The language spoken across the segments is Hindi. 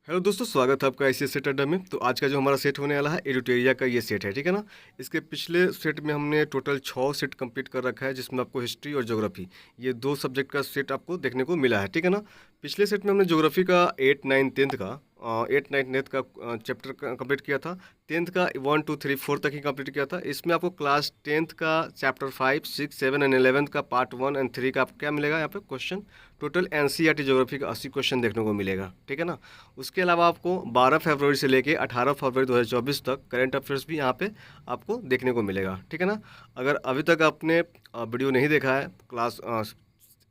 हेलो दोस्तों, स्वागत है आपका आईसीएस सेट अड्डा में। तो आज का जो हमारा सेट होने वाला है एडुटेरिया का ये सेट है, ठीक है ना। इसके पिछले सेट में हमने टोटल 6 सेट कंप्लीट कर रखा है, जिसमें आपको हिस्ट्री और ज्योग्राफी ये 2 सब्जेक्ट का सेट आपको देखने को मिला है, ठीक है ना। पिछले सेट में हमने ज्योग्राफी का 8, 9, 10th का 8, 9, 10th का चैप्टर कंप्लीट किया था। 10th का 1, 2, 3, 4 तक ही कंप्लीट किया था। इसमें आपको क्लास 10th का चैप्टर 5, 6, 7 एंड 11th का पार्ट 1 एंड 3 का आपको क्या मिलेगा यहाँ पे क्वेश्चन। टोटल एनसीईआरटी ज्योग्राफी का 80 क्वेश्चन देखने को मिलेगा, ठीक है ना। उसके अलावा आपको 12 फरवरी से लेके 18 फरवरी 2024 तक करंट अफेयर्स भी यहाँ पे आपको देखने को मिलेगा, ठीक है ना। अगर अभी तक आपने वीडियो नहीं देखा है क्लास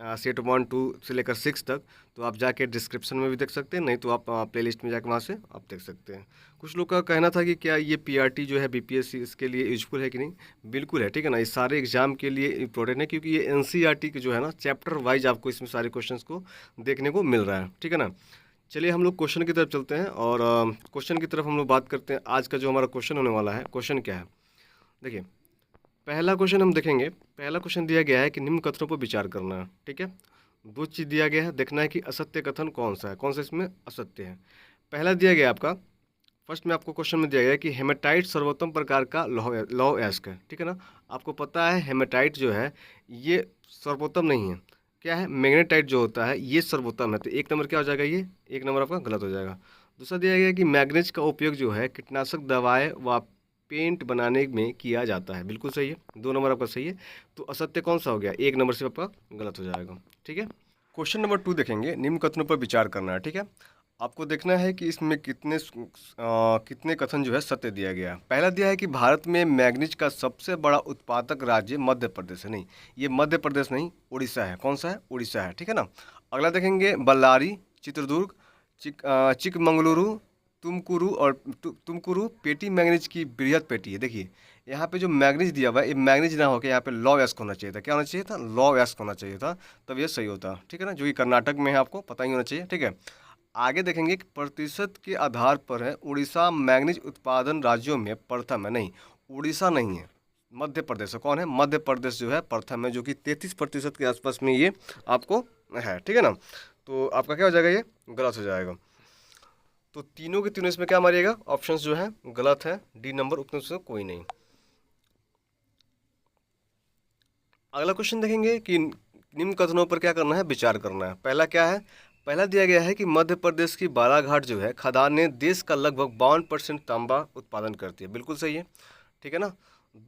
सेट 1, 2 से लेकर 6 तक, तो आप जाके डिस्क्रिप्शन में भी देख सकते हैं, नहीं तो आप प्लेलिस्ट में जाकर वहाँ से आप देख सकते हैं। कुछ लोग का कहना था कि क्या ये पीआरटी जो है बीपीएससी इसके लिए यूजफुल है कि नहीं। बिल्कुल है, ठीक है ना। ये सारे एग्जाम के लिए इम्पोर्टेंट है, क्योंकि ये एनसीईआरटी की जो है ना चैप्टर वाइज आपको इसमें सारे क्वेश्चंस को देखने को मिल रहा है, ठीक है ना। चलिए हम लोग क्वेश्चन की तरफ चलते हैं और क्वेश्चन की तरफ हम लोग बात करते हैं। आज का जो हमारा क्वेश्चन होने वाला है, क्वेश्चन क्या है देखिए। पहला क्वेश्चन हम देखेंगे। पहला क्वेश्चन दिया गया है कि निम्न कथनों पर विचार करना है, ठीक है। 2 चीज़ दिया गया है, देखना है कि असत्य कथन कौन सा है, कौन सा इसमें असत्य है। पहला दिया गया आपका, फर्स्ट में आपको क्वेश्चन में दिया गया है कि हेमेटाइट सर्वोत्तम प्रकार का लौह अयस्क है, ठीक है ना। आपको पता है हेमेटाइट जो है ये सर्वोत्तम नहीं है। क्या है, मैग्नेटाइट जो होता है ये सर्वोत्तम है। तो 1 नंबर क्या हो जाएगा, ये 1 नंबर आपका गलत हो जाएगा। दूसरा दिया गया है कि मैग्नीज का उपयोग जो है कीटनाशक दवाएं व पेंट बनाने में किया जाता है, बिल्कुल सही है, 2 नंबर आपका सही है। तो असत्य कौन सा हो गया, 1 नंबर से आपका गलत हो जाएगा, ठीक है। क्वेश्चन नंबर 2 देखेंगे, निम्न कथनों पर विचार करना है, ठीक है। आपको देखना है कि इसमें कितने कथन जो है सत्य दिया गया है। पहला दिया है कि भारत में मैग्नीज का सबसे बड़ा उत्पादक राज्य मध्य प्रदेश है। नहीं, ये मध्य प्रदेश नहीं, उड़ीसा है। कौन सा है, उड़ीसा है, ठीक है ना। अगला देखेंगे, बल्लारी, चित्रदुर्ग, चिकमंगलुरु, तुमकुरु और तुमकुरु पेटी मैग्नीज की बृहद पेटी है। देखिए यहाँ पे जो मैग्नीज दिया हुआ है, ये मैग्नीज ना होकर यहाँ पे लौ एस्क होना चाहिए था। क्या होना चाहिए था, लौ एस्क होना चाहिए था, तब ये सही होता, ठीक है ना। जो कि कर्नाटक में है, आपको पता ही होना चाहिए, ठीक है। आगे देखेंगे कि प्रतिशत के आधार पर है उड़ीसा मैग्नीज उत्पादन राज्यों में प्रथम है। नहीं, उड़ीसा नहीं है, मध्य प्रदेश है। कौन है, मध्य प्रदेश जो है प्रथम है, जो कि 33% के आसपास में ये आपको है, ठीक है ना। तो आपका क्या हो जाएगा, ये गलत हो जाएगा। तो तीनों के तीनों इसमें क्या मारिएगा, ऑप्शंस जो है गलत है, डी नंबर उतने से कोई नहीं। अगला क्वेश्चन देखेंगे कि निम्न कथनों पर क्या करना है, विचार करना है। पहला क्या है, पहला दिया गया है कि मध्य प्रदेश की बालाघाट जो है खदानें देश का लगभग 52% तांबा उत्पादन करती है, बिल्कुल सही है, ठीक है ना।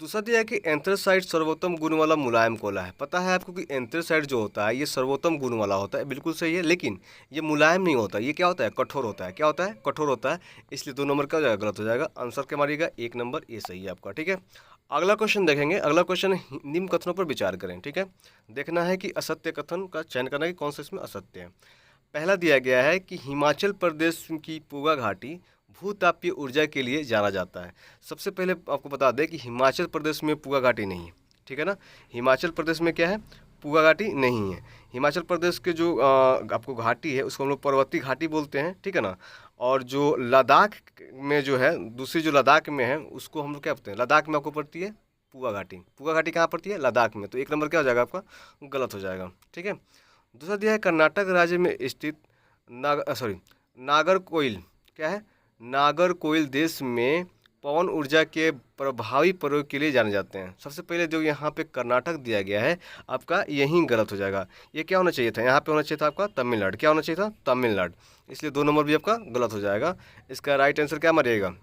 दूसरा दिया है कि एंथ्रेसाइट सर्वोत्तम गुण वाला मुलायम कोयला है। पता है आपको कि एंथ्रेसाइट जो होता है ये सर्वोत्तम गुण वाला होता है, बिल्कुल सही है, लेकिन ये मुलायम नहीं होता, ये क्या होता है, कठोर होता है। क्या होता है, कठोर होता है। इसलिए 2 नंबर क्या हो जाएगा, गलत हो जाएगा। आंसर क्या मारिएगा, 1 नंबर, ये सही है आपका, ठीक है। अगला क्वेश्चन देखेंगे। अगला क्वेश्चन निम्न कथनों पर विचार करें, ठीक है। देखना है कि असत्य कथन का चयन करना है कि कौन सा इसमें असत्य है। पहला दिया गया है कि हिमाचल प्रदेश की पूगा घाटी भूतापीय ऊर्जा के लिए जाना जाता है। सबसे पहले आपको बता दें कि हिमाचल प्रदेश में पूगा घाटी नहीं है, ठीक है ना। हिमाचल प्रदेश में क्या है, पूगा घाटी नहीं है। हिमाचल प्रदेश के जो आपको घाटी है उसको हम लोग पर्वतीय घाटी बोलते हैं, ठीक है ना। और जो लद्दाख में जो है, दूसरी जो लद्दाख में है उसको हम लोग क्या बोलते हैं, लद्दाख में आपको पड़ती है पूगा घाटी। पूगा घाटी कहाँ पड़ती है, लद्दाख में। तो 1 नंबर क्या हो जाएगा आपका, गलत हो जाएगा, ठीक है। दूसरा दिया है कर्नाटक राज्य में स्थित नागरकोइल। क्या है, नागरकोइल देश में पवन ऊर्जा के प्रभावी प्रयोग के लिए जाने जाते हैं। सबसे पहले जो यहाँ पे कर्नाटक दिया गया है आपका, यही गलत हो जाएगा। ये क्या होना चाहिए था, यहाँ पे होना चाहिए था आपका तमिलनाडु। क्या होना चाहिए था, तमिलनाडु। इसलिए 2 नंबर भी आपका गलत हो जाएगा। इसका राइट आंसर क्या मारिएगा,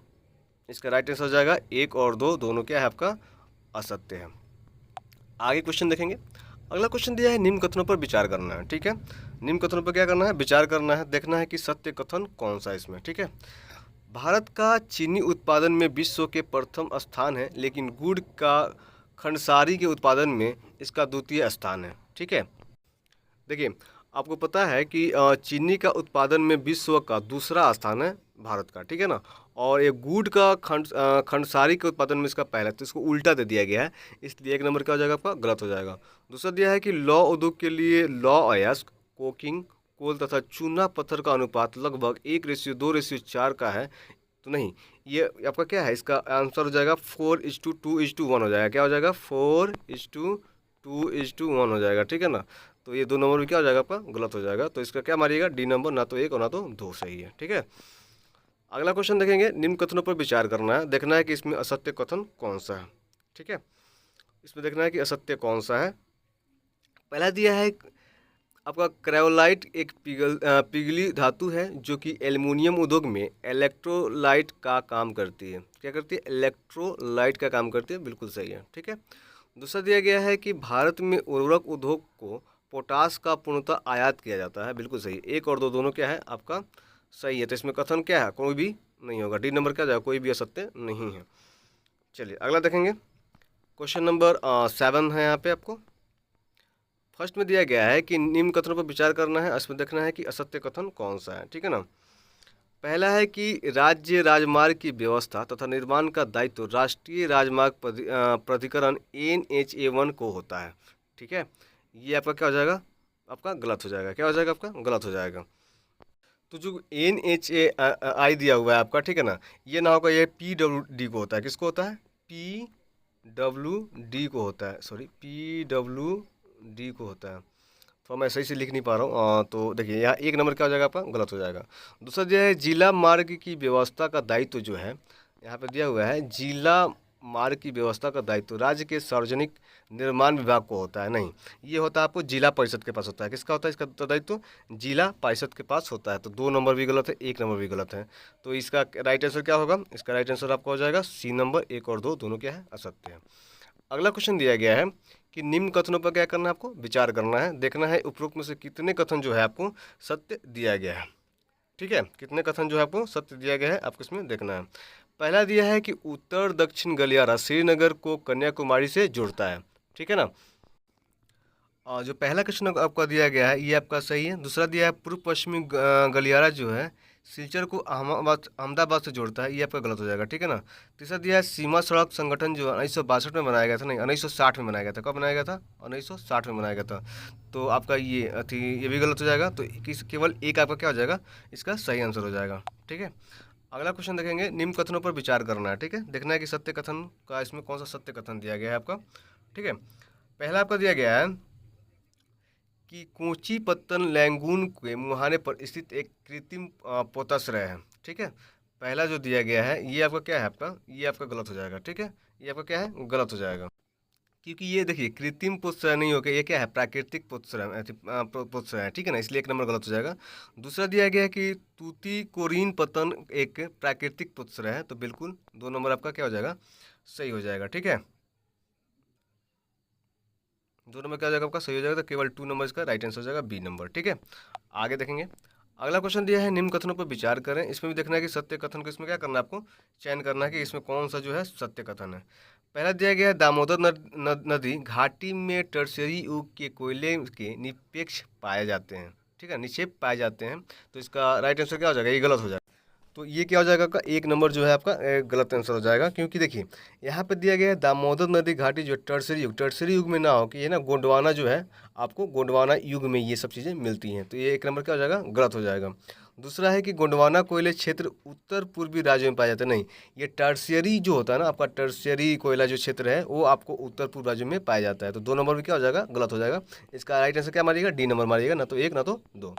इसका राइट आंसर हो जाएगा 1 और 2 दोनों क्या है आपका असत्य है। आगे क्वेश्चन देखेंगे। अगला क्वेश्चन दिया है निम्न कथनों पर विचार करना है, ठीक है। निम्न कथनों पर क्या करना है, विचार करना है। देखना है कि सत्य कथन कौन सा है इसमें, ठीक है। भारत का चीनी उत्पादन में विश्व के प्रथम स्थान है, लेकिन गुड़ का खंडसारी के उत्पादन में इसका द्वितीय स्थान है, ठीक है। देखिए आपको पता है कि चीनी का उत्पादन में विश्व का दूसरा स्थान है भारत का, ठीक है ना। और ये गुड़ का खंडसारी के उत्पादन में इसका पहला, तो इसको उल्टा दे दिया गया है, इसलिए 1 नंबर क्या हो जाएगा आपका, गलत हो जाएगा। दूसरा दिया है कि लौह उद्योग के लिए लौह अयस्क, कोकिंग कोल तथा चूना पत्थर का अनुपात लगभग 1:2:4 का है। तो नहीं, ये आपका क्या है, इसका आंसर हो जाएगा 4:2:1 हो जाएगा। क्या हो जाएगा, 4:2:1 हो जाएगा, ठीक है ना। तो ये 2 नंबर भी क्या हो जाएगा आपका, गलत हो जाएगा। तो इसका क्या मारिएगा, डी नंबर, ना तो 1 और ना तो 2 सही है। ठीक है, अगला क्वेश्चन देखेंगे। निम्न कथनों पर विचार करना है, देखना है कि इसमें असत्य कथन कौन सा है। ठीक है, इसमें देखना है कि असत्य कौन सा है। पहला दिया है आपका, क्रायोलाइट एक पिघली धातु है जो कि एल्युमिनियम उद्योग में इलेक्ट्रोलाइट का काम करती है। क्या करती है, इलेक्ट्रोलाइट का काम करती है, बिल्कुल सही है। ठीक है, दूसरा दिया गया है कि भारत में उर्वरक उद्योग को पोटास का पूर्णतः आयात किया जाता है, बिल्कुल सही। 1 और 2 दोनों क्या है आपका, सही है। तो इसमें कथन क्या है, कोई भी नहीं होगा, डी नंबर क्या जाएगा, कोई भी असत्य नहीं है। चलिए अगला देखेंगे। क्वेश्चन नंबर 7 है यहाँ पे आपको। फर्स्ट में दिया गया है कि निम्न कथनों पर विचार करना है, इसमें देखना है कि असत्य कथन कौन सा है। ठीक है ना, पहला है कि राज्य राजमार्ग की व्यवस्था तथा निर्माण का दायित्व राष्ट्रीय राजमार्ग प्राधिकरण NHAI को होता है। ठीक है, ये आपका क्या हो जाएगा, आपका गलत हो जाएगा। क्या हो जाएगा आपका, गलत हो जाएगा। तो जो NHAI दिया हुआ है आपका, ठीक है ना, ये ना होगा, ये PWD को होता है। किसको होता है, PWD को होता है, सॉरी PWD को होता है। तो मैं सही से लिख नहीं पा रहा हूँ। तो देखिए यहाँ 1 नंबर क्या हो जाएगा आपका, गलत हो जाएगा। दूसरा दिया है जिला मार्ग की व्यवस्था का दायित्व जो है, यहाँ पे दिया हुआ है जिला मार्ग की व्यवस्था का दायित्व राज्य के सार्वजनिक निर्माण विभाग को होता है। नहीं, ये होता है आपको जिला परिषद के पास होता है। किसका होता है इसका दायित्व, जिला परिषद के पास होता है। तो 2 नंबर भी गलत है, 1 नंबर भी गलत है। तो इसका राइट आंसर क्या होगा, इसका राइट आंसर आपका हो जाएगा C नंबर। 1 और 2 दोनों क्या है, असत्य है। अगला क्वेश्चन दिया गया है कि निम्न कथनों पर क्या करना है, आपको विचार करना है, देखना है उपरोक्त में से कितने कथन जो है आपको सत्य दिया गया है। ठीक है, कितने कथन जो है आपको सत्य दिया गया है, आपको इसमें देखना है। पहला दिया है कि उत्तर दक्षिण गलियारा श्रीनगर को कन्याकुमारी से जोड़ता है। ठीक है ना, और जो पहला क्वेश्चन आपका दिया गया है ये आपका सही है। दूसरा दिया है पूर्व पश्चिमी गलियारा जो है सिलचर को अहमदाबाद अहमदाबाद से जोड़ता है, ये आपका गलत हो जाएगा। ठीक है ना, तीसरा दिया है सीमा सड़क संगठन जो 1962 में बनाया गया था, नहीं 1960 में बनाया गया था। कब बनाया गया था, 1960 में बनाया गया था। तो आपका ये भी गलत हो जाएगा। तो केवल एक आपका क्या हो जाएगा, इसका सही आंसर हो जाएगा। ठीक है, अगला क्वेश्चन देखेंगे। निम्न कथनों पर विचार करना है, ठीक है, देखना है कि सत्य कथन का इसमें कौन सा सत्य कथन दिया गया है आपका। ठीक है, पहला आपका दिया गया है कि कोचीपत्तन लैंगून के मुहाने पर स्थित एक कृत्रिम पोताश्रय है। ठीक है, पहला जो दिया गया है ये आपका क्या है, आपका ये आपका गलत हो जाएगा। ठीक है, ये आपका क्या है, गलत हो जाएगा, क्योंकि ये देखिए कृत्रिम पोताश्रय नहीं होकर ये क्या है, प्राकृतिक पोताश्रय है। ठीक है ना, इसलिए 1 नंबर गलत हो जाएगा। दूसरा दिया गया है कि तूतीकोरिन पत्तन एक प्राकृतिक पोताश्रय है, तो बिल्कुल 2 नंबर आपका क्या हो जाएगा, सही हो जाएगा। ठीक है, 2 नंबर क्या हो जाएगा आपका, सही हो जाएगा। तो केवल 2 नंबर इसका राइट आंसर हो जाएगा, B नंबर। ठीक है, आगे देखेंगे। अगला क्वेश्चन दिया है निम्न कथनों पर विचार करें, इसमें भी देखना है कि सत्य कथन को इसमें क्या करना है, आपको चयन करना है कि इसमें कौन सा जो है सत्य कथन है। पहला दिया गया है दामोदर नदी घाटी में टर्शियरी युग के कोयले के निक्षेप पाए जाते हैं। ठीक है, निक्षेप पाए जाते हैं, तो इसका राइट आंसर क्या हो जाएगा, ये गलत हो जाएगा। तो ये क्या हो जाएगा आपका, 1 नंबर जो है आपका गलत आंसर हो जाएगा, क्योंकि देखिए यहाँ पे दिया गया है दामोदर नदी घाटी जो टर्सरी युग में ना हो कि ये ना गोंडवाना जो है, आपको गोंडवाना युग में ये सब चीज़ें मिलती हैं। तो ये 1 नंबर क्या हो जाएगा, गलत हो जाएगा। दूसरा है कि गोंडवाना कोयले क्षेत्र उत्तर पूर्वी राज्यों में पाया जाता है। नहीं, ये टर्शियरी जो होता है ना आपका, टर्शियरी कोयला जो क्षेत्र है वो आपको उत्तर पूर्व राज्यों में पाया जाता है। तो 2 नंबर भी क्या हो जाएगा, गलत हो जाएगा। इसका राइट आंसर क्या मारिएगा, डी नंबर मारिएगा, ना तो 1 ना तो 2।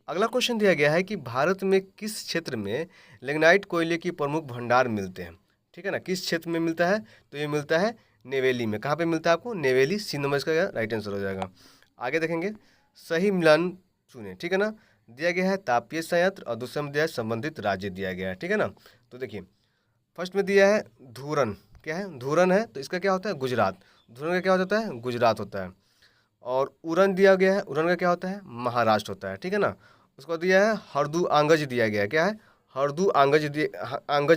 अगला क्वेश्चन दिया गया है कि भारत में किस क्षेत्र में लिग्नाइट कोयले की प्रमुख भंडार मिलते हैं। ठीक है ना, किस क्षेत्र में मिलता है, तो ये मिलता है नेवेली में। कहाँ पे मिलता है आपको, नेवेली। C नंबर इसका राइट आंसर हो जाएगा। आगे देखेंगे, सही मिलान चुने। ठीक है ना, दिया गया है तापीय संयंत्र और दूसरा में दिया है संबंधित राज्य दिया गया है। ठीक है ना, तो देखिए फर्स्ट में दिया है धूरन, क्या है, धूरन है, तो इसका क्या होता है, गुजरात। धूरन का क्या होता है, गुजरात होता है। और उरन दिया गया है, उरन का क्या होता है, महाराष्ट्र होता है। ठीक है ना, उसको दिया है हरदू आंगज दिया गया है, क्या है, हरदू आंगज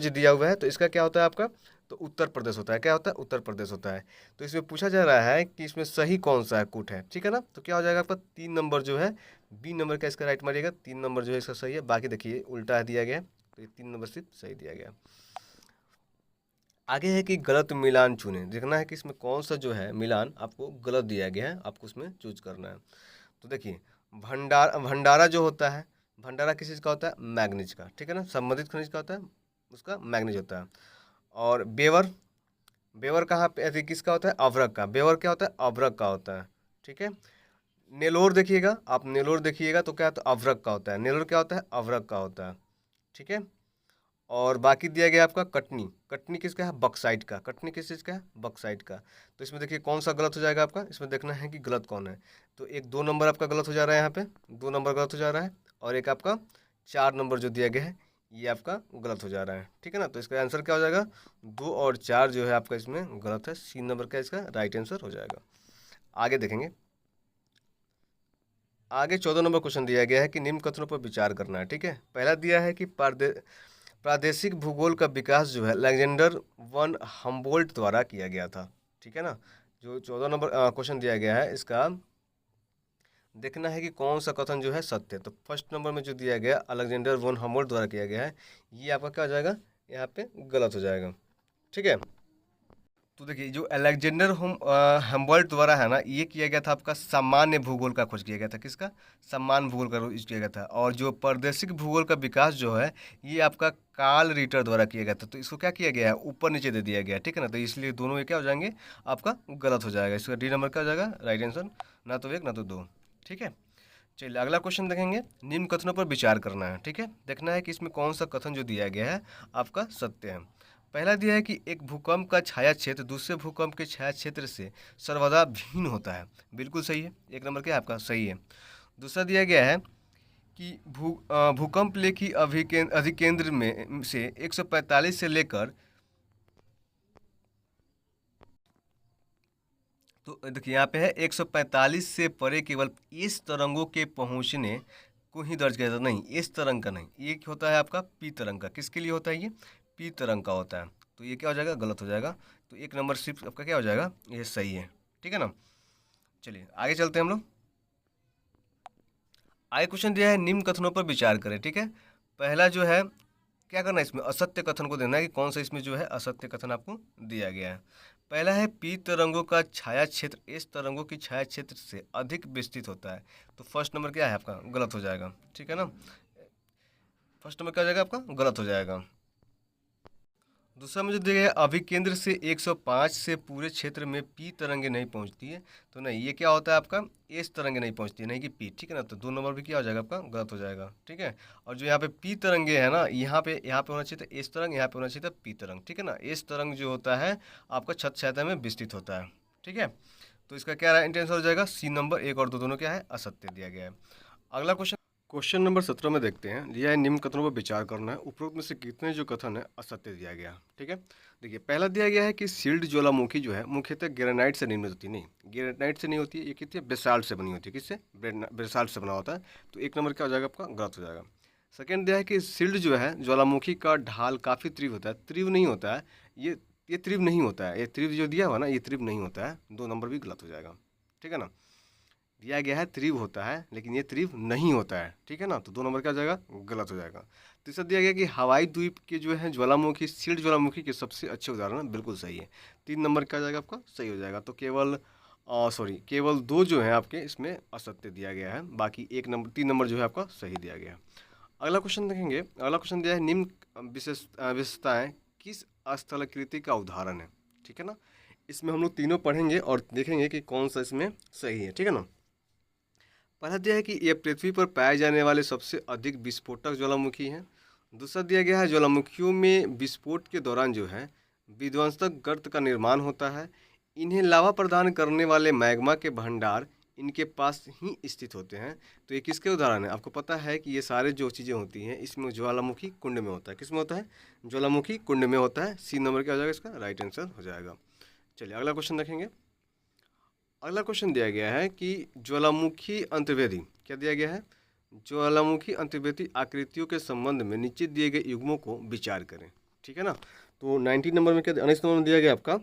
दिया हुआ है, तो इसका क्या होता है आपका, तो उत्तर प्रदेश होता है। क्या होता है, उत्तर प्रदेश होता है। तो इसमें पूछा जा रहा है कि इसमें सही कौन सा कूट है। ठीक है ना, तो क्या हो जाएगा आपका 3 नंबर जो है, B नंबर का इसका राइट मारिएगा। 3 नंबर जो है इसका सही है, बाकी देखिए उल्टा है दिया गया है, तो ये 3 नंबर सिर्फ सही दिया गया। आगे है कि गलत मिलान चुनें, देखना है कि इसमें कौन सा जो है मिलान आपको गलत दिया गया है, आपको उसमें चूज करना है। तो देखिए भंडारा जो होता है, भंडारा किस चीज़ का होता है, मैग्नीज का। ठीक है ना, संबंधित खनिज का होता है, उसका मैग्नीज होता है। और बेवर, बेवर कहाँ पे किसका होता है, अभ्रक का। बेवर क्या होता है, अभ्रक का होता है। ठीक है, नेलोर देखिएगा, आप नेलोर देखिएगा तो क्या, तो अवरक का होता है। नेलोर क्या होता है, अवरक का होता है, ठीक है। और बाकी दिया गया आपका कटनी। कटनी किसका है, बक्साइट का। कटनी किस चीज़ का है, बक्साइट का। तो इसमें देखिए कौन सा गलत हो जाएगा आपका, इसमें देखना है कि गलत कौन है। तो एक 2 नंबर आपका गलत हो जा रहा है, यहाँ पे 2 नंबर गलत हो जा रहा है, और एक आपका 4 नंबर जो दिया गया है ये आपका गलत हो जा रहा है, ठीक है ना। तो इसका आंसर क्या हो जाएगा, 2 और 4 जो है आपका इसमें गलत है। C नंबर का इसका राइट आंसर हो जाएगा। आगे देखेंगे, आगे 14 नंबर क्वेश्चन दिया गया है कि निम्न कथनों पर विचार करना है, ठीक है। पहला दिया है कि प्रादेशिक भूगोल का विकास जो है अलेक्जेंडर वन हम्बोल्ट द्वारा किया गया था, ठीक है ना। जो 14 नंबर क्वेश्चन दिया गया है इसका देखना है कि कौन सा कथन जो है सत्य है। तो फर्स्ट नंबर में जो दिया गया अलेक्जेंडर वन हम्बोल्ट द्वारा किया गया है, ये आपका क्या हो जाएगा, यहाँ पे गलत हो जाएगा, ठीक है। तो देखिए जो अलेक्जेंडर हम्बोल्ट द्वारा है ना, ये किया गया था आपका सामान्य भूगोल का खोज किया गया था। किसका, सामान्य भूगोल का खोज किया गया था। और जो प्रादेशिक भूगोल का विकास जो है ये आपका कार्ल रिटर द्वारा किया गया था। तो इसको क्या किया गया है, ऊपर नीचे दे दिया गया है, ठीक है ना। तो इसलिए दोनों ये क्या हो जाएंगे, आपका गलत हो जाएगा। इसका D नंबर क्या हो जाएगा राइट आंसर, ना तो 1 ना तो 2, ठीक है। चलिए अगला क्वेश्चन देखेंगे, निम्न कथनों पर विचार करना है, ठीक है। देखना है कि इसमें कौन सा कथन जो दिया गया है आपका सत्य है। पहला दिया है कि एक भूकंप का छाया क्षेत्र दूसरे भूकंप के छाया क्षेत्र से सर्वदा भिन्न होता है, बिल्कुल सही है। 1 नंबर क्या है आपका सही है। दूसरा दिया गया है कि भूकंप लेखी अधिकेंद्र में से 145 से लेकर, तो देखिए यहाँ पे है 145 से परे केवल इस तरंगों के पहुंचने को ही दर्ज किया जाता, नहीं इस तरंग का नहीं, ये होता है आपका पी तरंग का। किसके लिए होता है, ये पी तरंग का होता है। तो ये क्या हो जाएगा, गलत हो जाएगा। तो 1 नंबर सिर्फ आपका क्या हो जाएगा, ये सही है, ठीक है ना। चलिए आगे चलते हैं हम लोग। आगे क्वेश्चन दिया है निम्न कथनों पर विचार करें, ठीक है। पहला जो है क्या करना है, इसमें असत्य कथन को देना है कि कौन सा इसमें जो है असत्य कथन आपको दिया गया है। पहला है पी तरंगों का छाया क्षेत्र इस तरंगों की छाया क्षेत्र से अधिक विस्तृत होता है। तो फर्स्ट नंबर क्या है आपका गलत हो जाएगा, ठीक है ना। फर्स्ट नंबर क्या हो जाएगा आपका गलत हो जाएगा। दूसरा में जो दिया गया है अभिकेंद्र से 105 से पूरे क्षेत्र में पी तरंगे नहीं पहुंचती है। तो नहीं, ये क्या होता है आपका एस तरंगे नहीं पहुंचती है, नहीं कि पी, ठीक है ना। तो 2 नंबर भी क्या हो जाएगा आपका गलत हो जाएगा, ठीक है। और जो यहाँ पे पी तरंगे है ना, यहाँ पे होना चाहिए था एस तरंग, यहाँ पे होना चाहिए था पी तरंग, ठीक है ना। एस तरंग जो होता है आपका छत सहायता में विस्तृत होता है, ठीक है। तो इसका क्या आंसर हो जाएगा, C नंबर। 1 और 2 दोनों क्या है असत्य दिया गया है। अगला क्वेश्चन, क्वेश्चन नंबर 17 में देखते हैं। दिया है निम्न कथनों पर विचार करना है, उपरोक्त में से कितने जो कथन है असत्य दिया गया, ठीक है। देखिए पहला दिया गया है कि सील्ड ज्वालामुखी जो है मुख्यतः ग्रेनाइट से निर्मित होती है। नहीं, ग्रेनाइट से नहीं होती है, ये कितनी है बेसाल्ट से बनी होती है। किससे, बेसाल्ट से बना होता है। तो 1 नंबर क्या हो जाएगा आपका गलत हो जाएगा। सेकेंड दिया है कि सील्ड जो है ज्वालामुखी का ढाल काफ़ी तीव्र होता है। तीव्र नहीं होता है, ये तीव्र नहीं होता है, ये तीव्र जो दिया हुआ ना ये तीव्र नहीं होता है। 2 नंबर भी गलत हो जाएगा, ठीक है ना। दिया गया है तीव्र होता है लेकिन ये तीव्र नहीं होता है, ठीक है ना। तो 2 नंबर क्या हो जाएगा गलत हो जाएगा। तीसरा दिया गया कि हवाई द्वीप के जो है ज्वालामुखी सील्ड ज्वालामुखी के सबसे अच्छे उदाहरण है, बिल्कुल सही है। 3 नंबर क्या हो जाएगा आपका सही हो जाएगा। तो केवल 2 जो है आपके इसमें असत्य दिया गया है, बाकी 3 नंबर जो है आपका सही दिया गया है। अगला क्वेश्चन देखेंगे। अगला क्वेश्चन दिया है निम्न विशेषताएं किस स्थलाकृति का उदाहरण है, ठीक है ना। इसमें हम लोग तीनों पढ़ेंगे और देखेंगे कि कौन सा इसमें सही है, ठीक है ना। पहला दिया है कि यह पृथ्वी पर पाए जाने वाले सबसे अधिक विस्फोटक ज्वालामुखी हैं। दूसरा दिया गया है ज्वालामुखियों में विस्फोट के दौरान जो है विध्वंसक गर्त का निर्माण होता है। इन्हें लावा प्रदान करने वाले मैग्मा के भंडार इनके पास ही स्थित होते हैं। तो ये किसके उदाहरण है, आपको पता है कि ये सारे जो चीज़ें होती हैं इसमें ज्वालामुखी कुंड में होता है। किस में होता है, ज्वालामुखी कुंड में होता है। C नंबर क्या हो जाएगा इसका राइट आंसर हो जाएगा। चलिए अगला क्वेश्चन देखेंगे। अगला क्वेश्चन दिया गया है कि ज्वालामुखी अंतर्वेदी क्या दिया गया है, ज्वालामुखी अंतर्वेदी आकृतियों के संबंध में नीचे दिए गए युग्मों को विचार करें, ठीक है ना। तो 19 नंबर में क्या 19 नंबर में दिया गया आपका,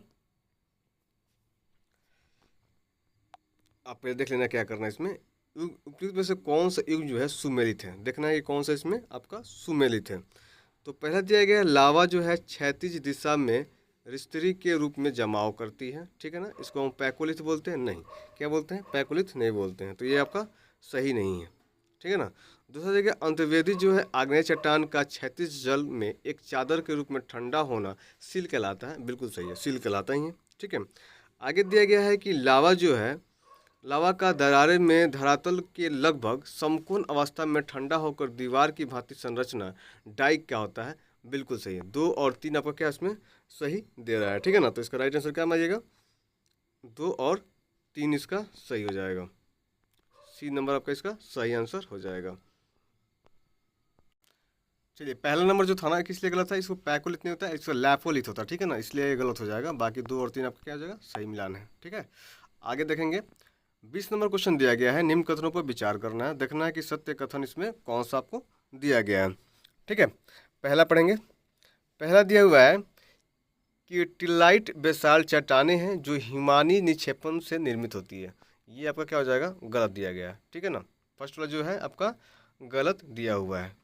आप पहले देख लेना क्या करना है इसमें। उपयुक्त में से कौन सा युग जो है सुमेलित है, देखना है कि कौन सा इसमें आपका सुमेलित है। तो पहला दिया गया लावा जो है क्षैतिज दिशा में रिश्तरी के रूप में जमाव करती है, ठीक है ना। इसको हम पैकोलिथ बोलते हैं, नहीं क्या बोलते हैं, पैकोलिथ नहीं बोलते हैं। तो ये आपका सही नहीं है, ठीक है ना। दूसरा जगह अंतर्वेदी जो है आग्नेय चट्टान का क्षैतिज जल में एक चादर के रूप में ठंडा होना सील कहलाता है, बिल्कुल सही है, सील कहलाता ही है, ठीक है। आगे दिया गया है कि लावा जो है लावा का दरारे में धरातल के लगभग समकोण अवस्था में ठंडा होकर दीवार की भांति संरचना डाइक क्या होता है? बिल्कुल सही है। 2 और 3 आपका क्या इसमें सही दे रहा है, ठीक है ना। तो इसका राइट आंसर क्या मानिएगा? 2 और 3 इसका सही हो जाएगा। सी नंबर आपका इसका सही आंसर हो जाएगा। चलिए, पहला नंबर जो था ना किस लिए गलत है? इसको पैकोलिथ नहीं होता है, इसको लैपोलिथ होता है, ठीक है ना, इसलिए ये गलत हो जाएगा। बाकी 2 और 3 आपका क्या हो जाएगा? सही मिलान है, ठीक है। आगे देखेंगे, 20 नंबर क्वेश्चन दिया गया है, निम्न कथनों पर विचार करना है, देखना है कि सत्य कथन इसमें कौन सा आपको दिया गया है, ठीक है। पहला पढ़ेंगे। पहला दिया हुआ है कि टिलाइट बेसाल्ट चट्टानें हैं जो हिमानी निक्षेपण से निर्मित होती है। ये आपका क्या हो जाएगा? गलत दिया गया है, ठीक है ना। फर्स्ट वाला जो है आपका गलत दिया हुआ है।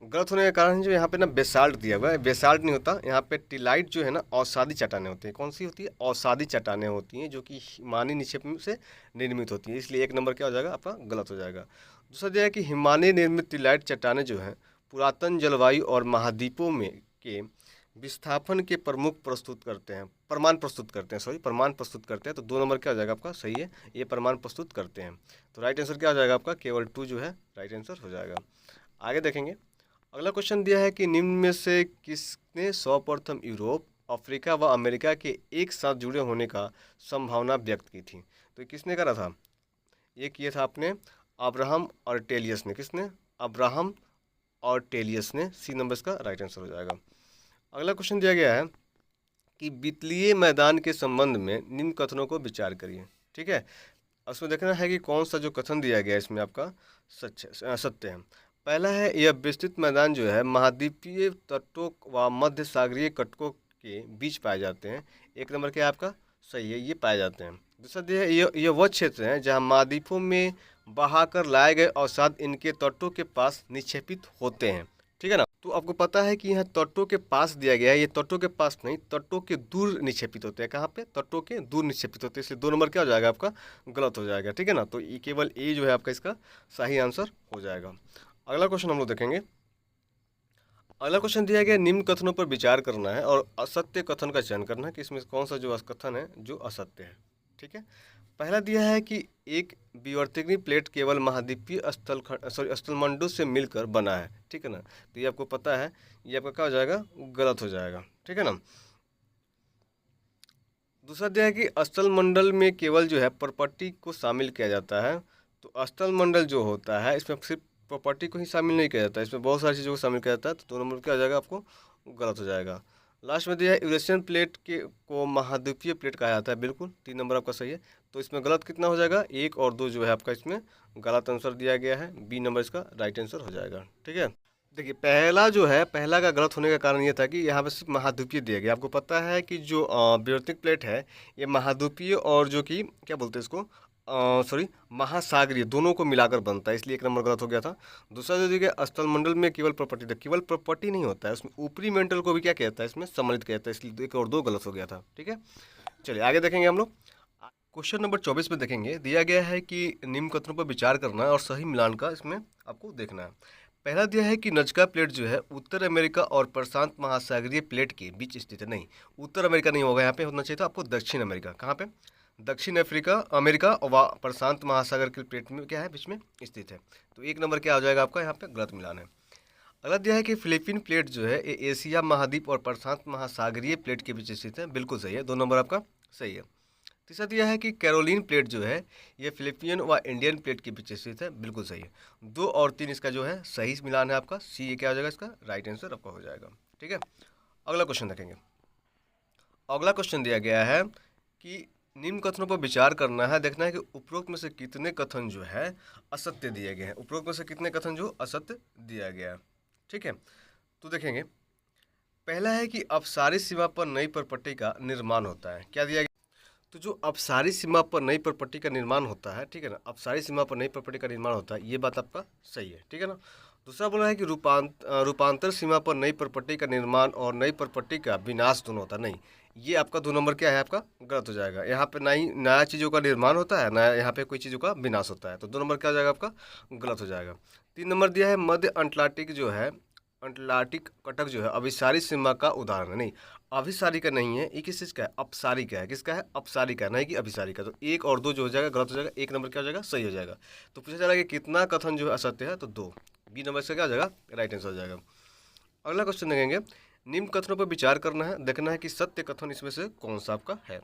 गलत होने का कारण जो यहाँ पे ना बेसाल्ट दिया हुआ है, बेसाल्ट नहीं होता, यहाँ पे टिलाइट जो है ना औषाधी चट्टानें होती हैं। कौन सी होती है? औषाधी चट्टानें होती हैं जो कि हिमानी निक्षेप से निर्मित होती हैं, इसलिए एक नंबर क्या हो जाएगा आपका? गलत हो जाएगा। दूसरा दिया है कि हिमानी निर्मित टिलाइट चट्टानें जो हैं पुरातन जलवायु और महाद्वीपों में के विस्थापन के प्रमुख प्रस्तुत करते हैं, प्रमाण प्रस्तुत करते हैं, सॉरी प्रमाण प्रस्तुत करते हैं। तो 2 नंबर क्या हो जाएगा आपका? सही है, ये प्रमाण प्रस्तुत करते हैं। तो राइट आंसर क्या हो जाएगा आपका? केवल 2 जो है राइट आंसर हो जाएगा। आगे देखेंगे, अगला क्वेश्चन दिया है कि निम्न में से किसने सर्वप्रथम यूरोप, अफ्रीका व अमेरिका के एक साथ जुड़े होने का संभावना व्यक्त की थी? तो ये किसने करा था? ये किया था आपने अब्राहम ऑर्टेलियस ने। किसने? अब्राहम ऑर्टेलियस ने। सी नंबर इसका राइट आंसर हो जाएगा। अगला क्वेश्चन दिया गया है कि वित्तीय मैदान के संबंध में निम्न कथनों को विचार करिए, ठीक है। उसमें देखना है कि कौन सा जो कथन दिया गया है इसमें आपका सत्य है। पहला है, यह विस्तृत मैदान जो है महाद्वीपीय तटों व मध्य सागरीय कटकों के बीच पाए जाते हैं। एक नंबर क्या है आपका? सही है, ये पाए जाते हैं। दूसरा दिया है, ये वह क्षेत्र है जहाँ महाद्वीपों में बहाकर लाए गए अवसाद इनके तटों के पास निक्षेपित होते हैं, ठीक है ना। तो आपको पता है कि यहाँ तटों के पास दिया गया है, ये तटों के पास नहीं, तटों के दूर निक्षेपित होते हैं। कहाँ पे? तटों के दूर निक्षेपित होते हैं, इसलिए 2 नंबर क्या हो जाएगा आपका? गलत हो जाएगा, ठीक है ना। तो ये केवल ए जो है आपका इसका सही आंसर हो जाएगा। अगला क्वेश्चन हम लोग देखेंगे। अगला क्वेश्चन दिया गया, निम्न कथनों पर विचार करना है और असत्य कथन का चयन करना है कि इसमें कौन सा जो कथन है जो असत्य है, ठीक है। पहला दिया है कि एक विवर्तनिक प्लेट केवल महाद्वीपीय स्थलमंडल से मिलकर बना है, ठीक है ना। तो ये आपको पता है, ये आपका क्या हो जाएगा? गलत हो जाएगा, ठीक है ना। दूसरा दिया है कि स्थलमंडल में केवल जो है प्रॉपर्टी को शामिल किया जाता है। तो स्थलमंडल जो होता है इसमें सिर्फ प्रॉपर्टी को ही शामिल नहीं किया जाता है, इसमें बहुत सारी चीज़ों को शामिल किया जाता है। तो 2 नंबर क्या हो जाएगा आपको? गलत हो जाएगा। लास्ट में दिया है यूरेशियन प्लेट के को महाद्वीपीय प्लेट कहा जाता है, बिल्कुल 3 नंबर आपका सही है। तो इसमें गलत कितना हो जाएगा? 1 और 2 जो है आपका इसमें गलत आंसर दिया गया है, बी नंबर इसका राइट आंसर हो जाएगा, ठीक है। देखिए, पहला जो है, पहला का गलत होने का कारण ये था कि यहाँ पे सिर्फ महाद्वीपीय दिया गया। आपको पता है कि जो ब्योरतिक प्लेट है ये महाद्वीपीय और जो कि क्या बोलते हैं इसको, सॉरी महासागरीय, दोनों को मिलाकर बनता है, इसलिए 1 नंबर गलत हो गया था। दूसरा जो देखिए, स्थलमंडल में केवल प्रॉपर्टी था, केवल प्रॉपर्टी नहीं होता है, उसमें ऊपरी मेंटल को भी क्या कहता है इसमें सम्मिलित कहता है, इसलिए 1 और 2 गलत हो गया था, ठीक है। चलिए आगे देखेंगे हम लोग। क्वेश्चन नंबर 24 में देखेंगे, दिया गया है कि निम्न कथनों पर विचार करना है और सही मिलान का इसमें आपको देखना है। पहला दिया है कि नजका प्लेट जो है उत्तर अमेरिका और प्रशांत महासागरीय प्लेट के बीच स्थित है। नहीं, उत्तर अमेरिका नहीं होगा, यहाँ पे होना चाहिए था आपको दक्षिण अमेरिका। कहाँ पे? दक्षिण अफ्रीका अमेरिका और प्रशांत महासागर के प्लेट में क्या है? बीच में स्थित है। तो 1 नंबर क्या हो जाएगा आपका? यहाँ पे गलत मिलान है। अगला दिया है कि फिलीपीन प्लेट जो है ये एशिया महाद्वीप और प्रशांत महासागरीय प्लेट के बीच स्थित है, बिल्कुल सही है, 2 नंबर आपका सही है। तीसरा दिया है कि कैरोलिन प्लेट जो है ये फिलिपियन व इंडियन प्लेट के बीच स्थित है, बिल्कुल सही है। 2 और 3 इसका जो है सही मिलान है आपका, सी ये क्या हो जाएगा? इसका राइट आंसर आपका हो जाएगा, ठीक है। अगला क्वेश्चन देखेंगे। अगला क्वेश्चन दिया गया है कि निम्न कथनों पर विचार करना है, देखना है कि उपरोक्त में से कितने कथन जो है असत्य दिए गए हैं। उपरोक्त में से कितने कथन जो असत्य दिया गया है, ठीक है। तो देखेंगे, पहला है कि अपसारी सीमा पर नई प्रॉपर्टी का निर्माण होता है। क्या दिया गया? तो जो अपसारी सीमा पर नई प्रॉपर्टी का निर्माण होता है, ठीक है ना, अपसारी सीमा पर नई प्रॉपर्टी का निर्माण होता है, ये बात आपका सही है, ठीक है ना। दूसरा बोला है कि रूपांतर सीमा पर नई प्रॉपर्टी का निर्माण और नई प्रॉपर्टी का विनाश दोनों होता है। नहीं, ये आपका 2 नंबर क्या है आपका? गलत हो जाएगा। यहाँ पे नई नया चीज़ों का निर्माण होता है, नया यहाँ पे कोई चीज़ों का विनाश होता है, तो 2 नंबर क्या हो जाएगा आपका? गलत हो जाएगा। 3 नंबर दिया है मध्य अटलांटिक जो है अंटार्कटिक कटक जो है अभिसारी सीमा का उदाहरण है। नहीं, अभिसारी का नहीं है, ये किस चीज़ का है? अपसारी का है। किसका है? अपसारी का, नहीं कि अभिसारी का। तो 1 और 2 जो हो जाएगा गलत हो जाएगा, 1 नंबर क्या हो जाएगा? सही हो जाएगा। तो पूछा जा रहा है कि कितना कथन जो है असत्य है, तो 2, बी नंबर इसका क्या हो जाएगा? राइट आंसर हो जाएगा। अगला क्वेश्चन देखेंगे, निम्न कथनों पर विचार करना है, देखना है कि सत्य कथन इसमें से कौन सा आपका है।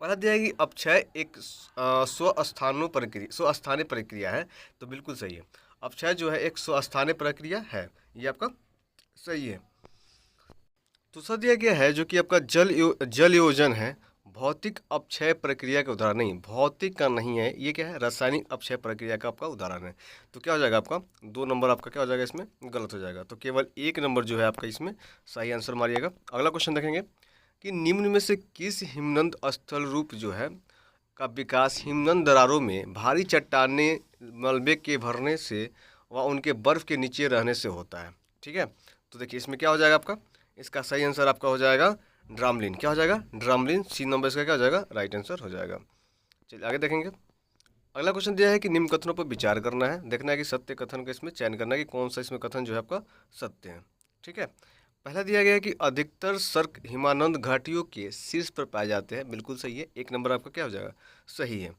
पहला दिया है कि अपक्षय एक स्वस्थानीय प्रक्रिया है, तो बिल्कुल सही है। अपक्षय जो है एक स्वस्थानीय प्रक्रिया है, ये आपका सही है। दूसरा दिया गया है जो कि आपका जल योजन है, भौतिक अपक्षय प्रक्रिया का उदाहरण नहीं, भौतिक का नहीं है, ये क्या है? रासायनिक अपक्षय प्रक्रिया का आपका उदाहरण है। तो क्या हो जाएगा आपका? 2 नंबर आपका क्या हो जाएगा? इसमें गलत हो जाएगा। तो केवल 1 नंबर जो है आपका इसमें सही आंसर मारिएगा। अगला क्वेश्चन देखेंगे कि निम्न में से किस हिमनद स्थल रूप जो है का विकास हिमनद दरारों में भारी चट्टाने मलबे के भरने से व उनके बर्फ के नीचे रहने से होता है। ठीक है, तो देखिए इसमें क्या हो जाएगा आपका? इसका सही आंसर आपका हो जाएगा ड्रामलिन। क्या हो जाएगा? ड्रामलिन। सी नंबर इसका क्या हो जाएगा? राइट आंसर हो जाएगा। चलिए आगे देखेंगे। अगला क्वेश्चन दिया है कि निम्न कथनों पर विचार करना है, देखना है कि सत्य कथन का इसमें चयन करना है कि कौन सा इसमें कथन जो है आपका सत्य है। ठीक है, पहला दिया गया है कि अधिकतर सर्क हिमानंद घाटियों के शीर्ष पर पाए जाते हैं, बिल्कुल सही है। 1 नंबर आपका क्या हो जाएगा? सही है।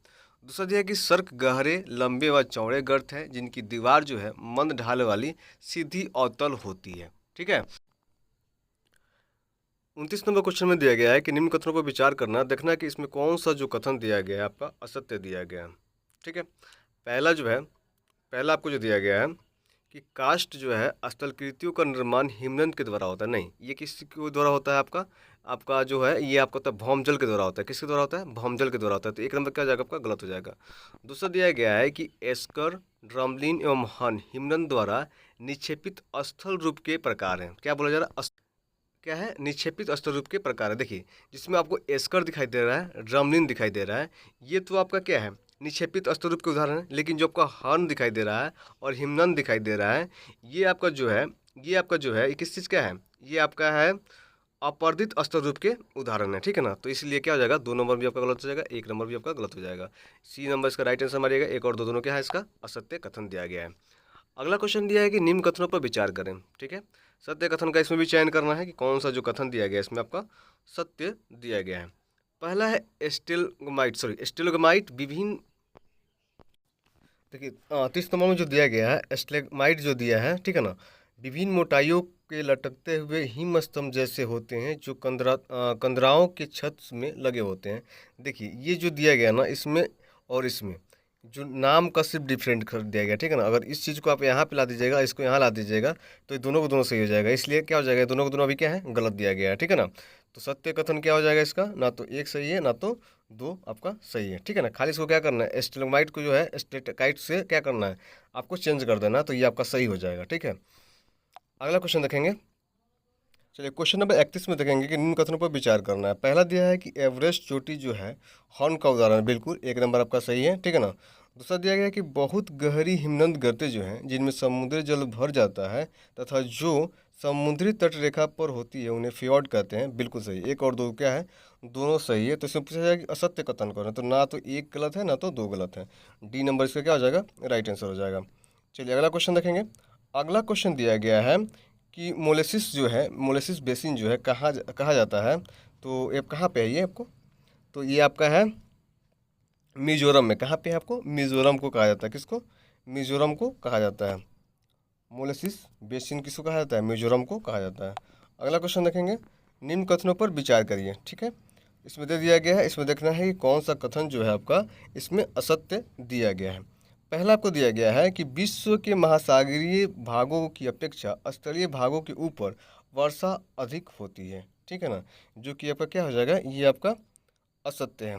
दूसरा दिया है कि सर्क गहरे, लंबे व चौड़े गर्त हैं जिनकी दीवार जो है मंद ढाल वाली, सीधी अवतल होती है। ठीक है, 29 नंबर क्वेश्चन में दिया गया है कि निम्न कथनों पर विचार करना, देखना है कि इसमें कौन सा जो कथन दिया गया है आपका असत्य दिया गया है। ठीक है, पहला जो है, पहला आपको जो दिया गया है कि कास्ट जो है स्थलकृतियों का निर्माण हिमनद के द्वारा होता है। नहीं, ये किसके द्वारा होता है आपका? आपका जो है ये आपका होता है भौमजल के द्वारा होता है। किसके द्वारा होता है? भौमजल के द्वारा होता है। तो 1 नंबर क्या हो जाएगा आपका? गलत हो जाएगा। दूसरा दिया गया है कि एस्कर, ड्रमलिन एवं हन हिमनद द्वारा निक्षेपित स्थल रूप के प्रकार हैं। क्या बोला जा रहा है? क्या है? निक्षेपित स्थल रूप के प्रकार है। देखिए जिसमें आपको एस्कर दिखाई दे रहा है, ड्रमलिन दिखाई दे रहा है, ये तो आपका क्या है? निक्षेपित स्थल रूप के उदाहरण है। लेकिन जो आपका हर्न दिखाई दे रहा है और हिमनद दिखाई दे रहा है, ये आपका जो है, ये किस चीज़ का है? ये आपका है अपर्दित स्थल रूप के उदाहरण है। ठीक है ना, तो इसलिए क्या हो जाएगा? 2 नंबर भी आपका गलत हो जाएगा, 1 नंबर भी आपका गलत हो जाएगा। सी नंबर इसका राइट आंसर मारिएगा। 1 और 2 दोनों क्या है? इसका असत्य कथन दिया गया है। अगला क्वेश्चन दिया है कि निम्न कथनों पर विचार करें। ठीक है, सत्य कथन का इसमें भी चयन करना है कि कौन सा जो कथन दिया गया है इसमें आपका सत्य दिया गया है। पहला है स्टेलोगमाइट विभिन्न, देखिए 30 नंबर में जो दिया गया है स्टेलेगमाइट जो दिया है, ठीक है ना, विभिन्न मोटाइयों के लटकते हुए हिम स्तंभ जैसे होते हैं जो कंदराओं के छत में लगे होते हैं। देखिए ये जो दिया गया ना, इसमें और इसमें जो नाम का सिर्फ डिफरेंट कर दिया गया। ठीक है ना, अगर इस चीज़ को आप यहाँ पे ला दीजिएगा, इसको यहाँ ला दीजिएगा, तो ये दोनों को दोनों सही हो जाएगा। इसलिए क्या हो जाएगा? दोनों को दोनों अभी क्या है? गलत दिया गया है। ठीक है ना, तो सत्य कथन क्या हो जाएगा इसका? ना तो 1 सही है, ना तो 2 आपका सही है। ठीक है ना, खाली इसको क्या करना है? स्टेलोमाइट को जो है स्टेटकाइट से क्या करना है? आपको चेंज कर देना, तो ये आपका सही हो जाएगा। ठीक है, अगला क्वेश्चन देखेंगे। चलिए क्वेश्चन नंबर 31 में देखेंगे कि निम्न कथनों पर विचार करना है। पहला दिया है कि एवरेस्ट चोटी जो है हॉर्न का उदाहरण है, बिल्कुल 1 नंबर आपका सही है। ठीक है ना, दूसरा दिया गया है कि बहुत गहरी हिमनद गर्तें जो हैं जिनमें समुद्री जल भर जाता है तथा जो समुद्री तट रेखा पर होती है उन्हें फ्योर्ड कहते हैं, बिल्कुल सही। 1 और 2 क्या है? दोनों सही है। तो इसमें पूछा जाएगा कि असत्य कथन कौन है, तो ना तो 1 गलत है, ना तो 2 गलत है। डी नंबर इसका क्या हो जाएगा? राइट आंसर हो जाएगा। चलिए अगला क्वेश्चन देखेंगे। अगला क्वेश्चन दिया गया है कि मोलेसिस जो है, मोलेसिस बेसिन जो है कहा जाता है, तो ये कहाँ पे है ये आपको? तो ये आपका है मिजोरम में। कहाँ पे है आपको? मिजोरम को कहा जाता है। किसको? मिजोरम को कहा जाता है। मोलेसिस बेसिन किसको कहा जाता है? मिजोरम को कहा जाता है। अगला क्वेश्चन देखेंगे, निम्न कथनों पर विचार करिए। ठीक है, इसमें दे दिया गया है, इसमें देखना है कि कौन सा कथन जो है आपका इसमें असत्य दिया गया है। पहला आपको दिया गया है कि विश्व के महासागरीय भागों की अपेक्षा स्थलीय भागों के ऊपर वर्षा अधिक होती है। ठीक है ना, जो कि आपका क्या हो जाएगा? ये आपका असत्य है।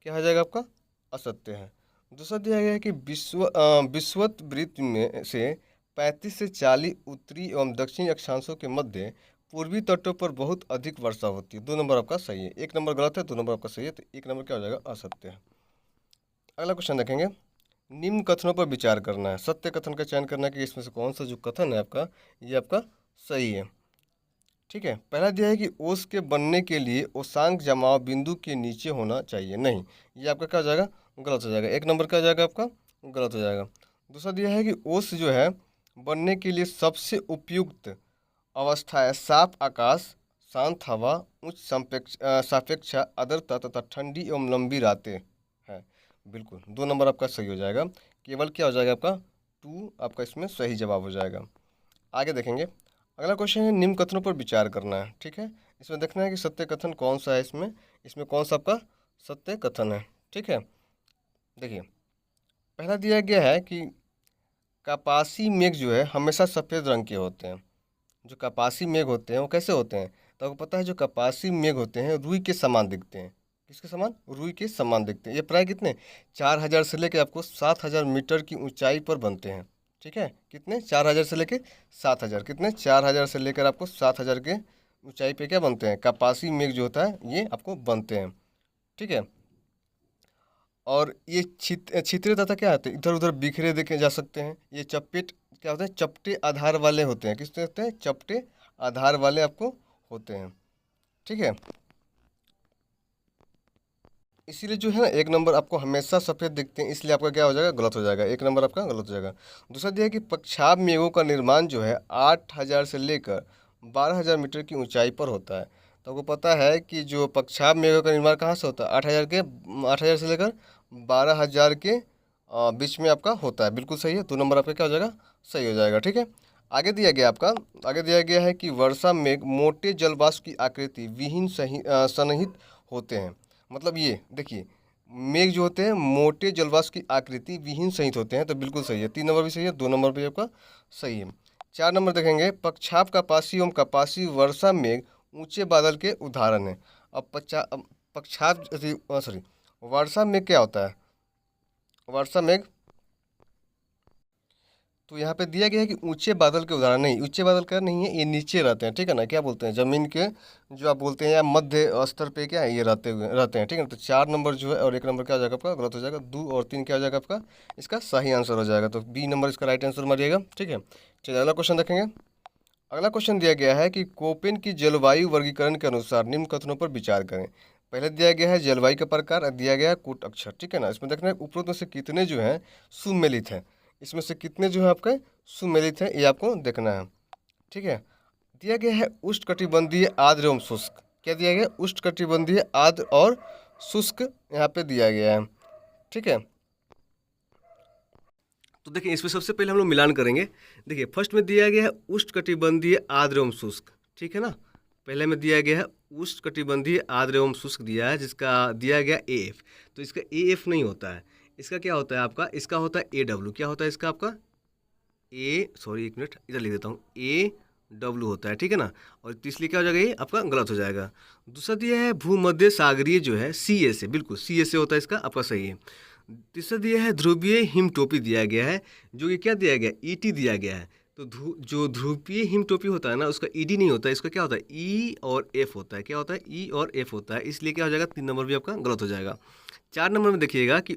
क्या हो जाएगा आपका? असत्य है। दूसरा दिया गया है कि विश्वत वृत्त में से 35 से 40 उत्तरी एवं दक्षिणी अक्षांशों के मध्य पूर्वी तटों पर बहुत अधिक वर्षा होती है। 2 नंबर आपका सही है, 1 नंबर गलत है, 2 नंबर आपका सही है, तो 1 नंबर क्या हो जाएगा? असत्य है। अगला क्वेश्चन देखेंगे, निम्न कथनों पर विचार करना है, सत्य कथन का चयन करना है कि इसमें से कौन सा जो कथन है आपका ये आपका सही है। ठीक है, पहला दिया है कि ओस के बनने के लिए ओसांक जमाव बिंदु के नीचे होना चाहिए। नहीं, ये आपका क्या हो जाएगा? गलत हो जाएगा। 1 नंबर क्या हो जाएगा आपका? गलत हो जाएगा। दूसरा दिया है कि ओस जो है बनने के लिए सबसे उपयुक्त अवस्था है साफ आकाश, शांत हवा, उच्च सापेक्ष आर्द्रता तथा ठंडी एवं लंबी रातें हैं। बिल्कुल 2 नंबर आपका सही हो जाएगा। केवल क्या हो जाएगा आपका 2 आपका इसमें सही जवाब हो जाएगा। आगे देखेंगे, अगला क्वेश्चन है निम्न कथनों पर विचार करना है। ठीक है, इसमें देखना है कि सत्य कथन कौन सा है। इसमें कौन सा आपका सत्य कथन है। ठीक है, देखिए पहला दिया गया है कि कपासी मेघ जो है हमेशा सफ़ेद रंग के होते हैं। जो कपासी मेघ होते हैं वो कैसे होते हैं, तो आपको पता है जो कपासी मेघ होते हैं रुई के समान दिखते हैं। किसके समान? रुई के समान दिखते हैं। ये प्राय कितने 4000 से लेकर आपको 7000 मीटर की ऊंचाई पर बनते हैं। ठीक है, कितने 4000 से लेकर 7000, कितने 4000 से लेकर आपको 7000 के ऊंचाई पे क्या बनते हैं, कपासी मेघ जो होता है ये आपको बनते हैं। ठीक है, और ये छितरे तथा क्या होते हैं, इधर उधर बिखरे देखे जा सकते हैं। ये चपेट क्या होते हैं, चपटे आधार वाले होते हैं। किस होते हैं, चपटे आधार वाले आपको होते हैं। ठीक है, इसीलिए जो है ना 1 नंबर आपको हमेशा सफ़ेद दिखते हैं, इसलिए आपका क्या हो जाएगा, गलत हो जाएगा। 1 नंबर आपका गलत हो जाएगा। दूसरा दिया है कि पक्षाभ मेघों का निर्माण जो है 8000 से लेकर 12000 मीटर की ऊंचाई पर होता है। तो आपको पता है कि जो पक्षाभ मेघों का निर्माण कहाँ से होता है, 8000 से लेकर 12000 के बीच में आपका होता है। बिल्कुल सही है, 2 नंबर आपका क्या हो जाएगा, सही हो जाएगा। ठीक है, आगे दिया गया है कि वर्षा मेघ मोटे जलवाष्प की आकृति विहीन सन्निहित होते हैं। मतलब ये देखिए मेघ जो होते हैं मोटे जलवाष्प की आकृति विहीन सहित होते हैं। तो बिल्कुल सही है, 3 नंबर भी सही है, 2 नंबर भी आपका सही है। 4 नंबर देखेंगे, पक्षाप कपासी एवं कपासी वर्षा मेघ ऊंचे बादल के उदाहरण है। अब पक्षाप सॉरी वर्षा मेघ क्या होता है, वर्षा मेघ तो यहाँ पे दिया गया है कि ऊंचे बादल के उदाहरण नहीं, ऊंचे बादल का नहीं है, ये नीचे रहते हैं। ठीक है ना, क्या बोलते हैं, जमीन के जो आप बोलते हैं या मध्य स्तर पे क्या है ये रहते हैं। ठीक है ना, तो 4 नंबर जो है और 1 नंबर क्या हो जाएगा आपका, गलत हो जाएगा। 2 और 3 क्या हो जाएगा आपका, इसका सही आंसर हो जाएगा। तो B नंबर इसका राइट आंसर मारिएगा। ठीक है, चलिए अगला क्वेश्चन देखेंगे। अगला क्वेश्चन दिया गया है कि कोपेन की जलवायु वर्गीकरण के अनुसार निम्न कथनों पर विचार करें। पहले दिया गया है जलवायु का प्रकार और दिया गया है कूट अक्षर। ठीक है ना, इसमें देखना है उपरोक्त में से कितने जो हैं सुमेलित हैं, इसमें से कितने जो है आपके सुमेलित हैं ये आपको देखना है। ठीक है, दिया गया है उष्णकटिबंधीय आर्द्र एवं शुष्क। क्या दिया गया है, उष्णकटिबंधीय आर्द्र और शुष्क यहाँ पे दिया गया है। ठीक है, तो देखिए इसमें सबसे पहले हम लोग मिलान करेंगे। देखिए फर्स्ट में दिया गया है उष्णकटिबंधीय आर्द्र एवं शुष्क। ठीक है ना, पहले में दिया गया है उष्णकटिबंधीय आर्द्र एवं शुष्क दिया है, जिसका दिया गया AF। तो इसका AF नहीं होता है, इसका क्या होता है आपका, इसका होता है AW। क्या होता है इसका आपका सॉरी 1 मिनट इधर लिख देता हूँ, AW होता है। ठीक है ना, और तीसरी क्या हो जाएगा, ये आपका गलत हो जाएगा। दूसरा दिया है भूमध्य सागरीय जो है CA से, बिल्कुल CA से होता है, इसका आपका सही है। तीसरा दिया है ध्रुवीय हिमटोपी दिया गया है, जो कि क्या दिया गया, ET दिया गया है। तो जो ध्रुवीय हिमटोपी होता है ना उसका ED नहीं होता है, इसका क्या होता है E और F होता है। क्या होता है, E और F होता है, इसलिए क्या हो जाएगा 3 नंबर भी आपका गलत हो जाएगा। 4 नंबर में देखिएगा कि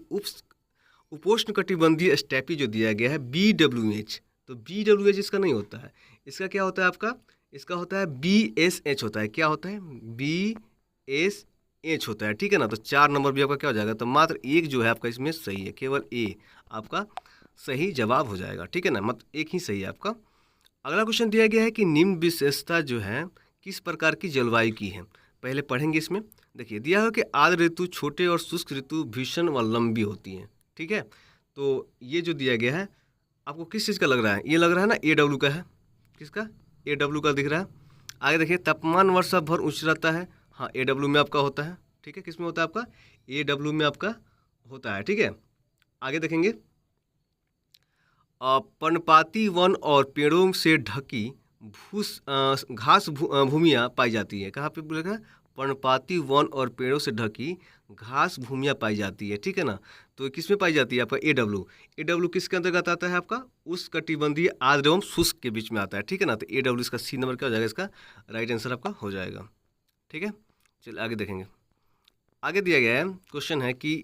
उपोष्ण कटिबंधीय स्टेपी जो दिया गया है BWH। तो BWH इसका नहीं होता है, इसका क्या होता है आपका, इसका होता है BSH होता है। क्या होता है, BSH होता है। ठीक है ना, तो 4 नंबर भी आपका क्या हो जाएगा, तो मात्र एक जो है आपका इसमें सही है, केवल A आपका सही जवाब हो जाएगा। ठीक है ना, मतलब एक ही सही है आपका। अगला क्वेश्चन दिया गया है कि निम्न विशेषता जो है किस प्रकार की जलवायु की है। पहले पढ़ेंगे इसमें। देखिए दिया है कि आर्द्र ऋतु छोटे और शुष्क ऋतु भीषण व लंबी होती हैं। ठीक है, तो ये जो दिया गया है आपको किस चीज़ का लग रहा है, ये लग रहा है ना AW का है, किसका, AW का दिख रहा है। आगे देखिए तापमान वर्षा भर उच्च रहता है, हाँ AW में आपका होता है। ठीक है, किस में होता है आपका, AW में आपका होता है। ठीक है, आगे देखेंगे पर्णपाती वन और पेड़ों से ढकी घास भूमियाँ पाई जाती है। कहाँ पे बोलेगा, पर्णपाती वन और पेड़ों से ढकी घास भूमियाँ पाई जाती है। ठीक है ना, तो किस में पाई जाती है आपका AW किसके अंतर्गत आता है आपका, उष्णकटिबंधीय आर्द्र एवं शुष्क के बीच में आता है। ठीक है ना, तो AW इसका C नंबर क्या हो जाएगा, इसका राइट आंसर आपका हो जाएगा। ठीक है, चलिए आगे देखेंगे। आगे दिया गया है क्वेश्चन है कि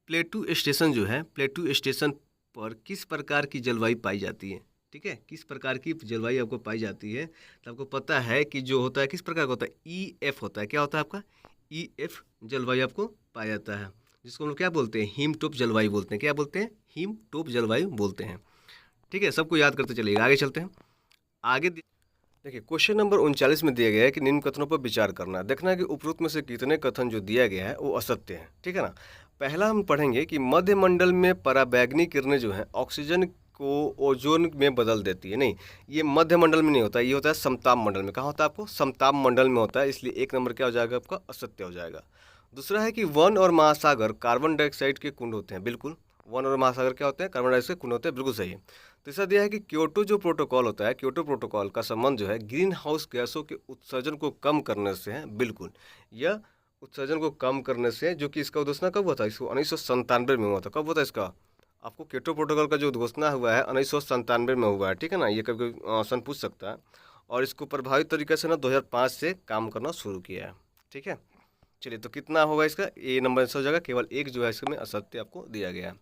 प्लेटू स्टेशन जो है, प्लेटू स्टेशन पर किस प्रकार की जलवायु पाई जाती है। ठीक है, किस प्रकार की जलवायु आपको पाई जाती है, तो आपको पता है कि जो होता है किस प्रकार का होता है, EF होता है। क्या होता है आपका, EF जलवायु आपको पाया जाता है, जिसको हम लोग क्या बोलते हैं, हिम टॉप जलवायु बोलते हैं। क्या बोलते हैं, हिम टॉप जलवायु बोलते हैं। ठीक है, सबको याद करते चलिएगा। आगे चलते हैं। आगे देखिए क्वेश्चन नंबर 39 में दिया गया है कि निम्न कथनों पर विचार करना है। देखना है कि उपरोक्त में से कितने कथन जो दिया गया है वो असत्य है। ठीक है ना। पहला हम पढ़ेंगे कि मध्य मंडल में पराबैंगनी किरणें जो हैं ऑक्सीजन को ओजोन में बदल देती है। नहीं, ये मध्य मंडल में नहीं होता, ये होता है समताप मंडल में। कहाँ होता है आपको? समताप मंडल में होता है, इसलिए एक नंबर क्या हो जाएगा आपका? असत्य हो जाएगा। दूसरा है कि वन और महासागर कार्बन डाइऑक्साइड के कुंड होते हैं। बिल्कुल, वन और महासागर क्या होते हैं? कार्बन डाइऑक्साइड के कुंड होते हैं, बिल्कुल सही है। तीसरा दिया है कि क्योटो जो प्रोटोकॉल होता है, क्योटो प्रोटोकॉल का संबंध जो है ग्रीन हाउस गैसों के उत्सर्जन को कम करने से है। बिल्कुल, यह उत्सर्जन को कम करने से, जो कि इसका घोषणा कब हुआ था? इसको 1997 में हुआ था। कब हुआ था इसका? आपको क्योटो प्रोटोकॉल का जो घोषणा हुआ है 1997 में हुआ है। ठीक है ना, ये कभी क्वेश्चन पूछ सकता है। और इसको प्रभावित तरीके से ना 2005 से काम करना शुरू किया है। ठीक है, चलिए तो कितना होगा इसका? ए नंबर आंसर हो जाएगा। केवल एक जो है इसमें असत्य आपको दिया गया है।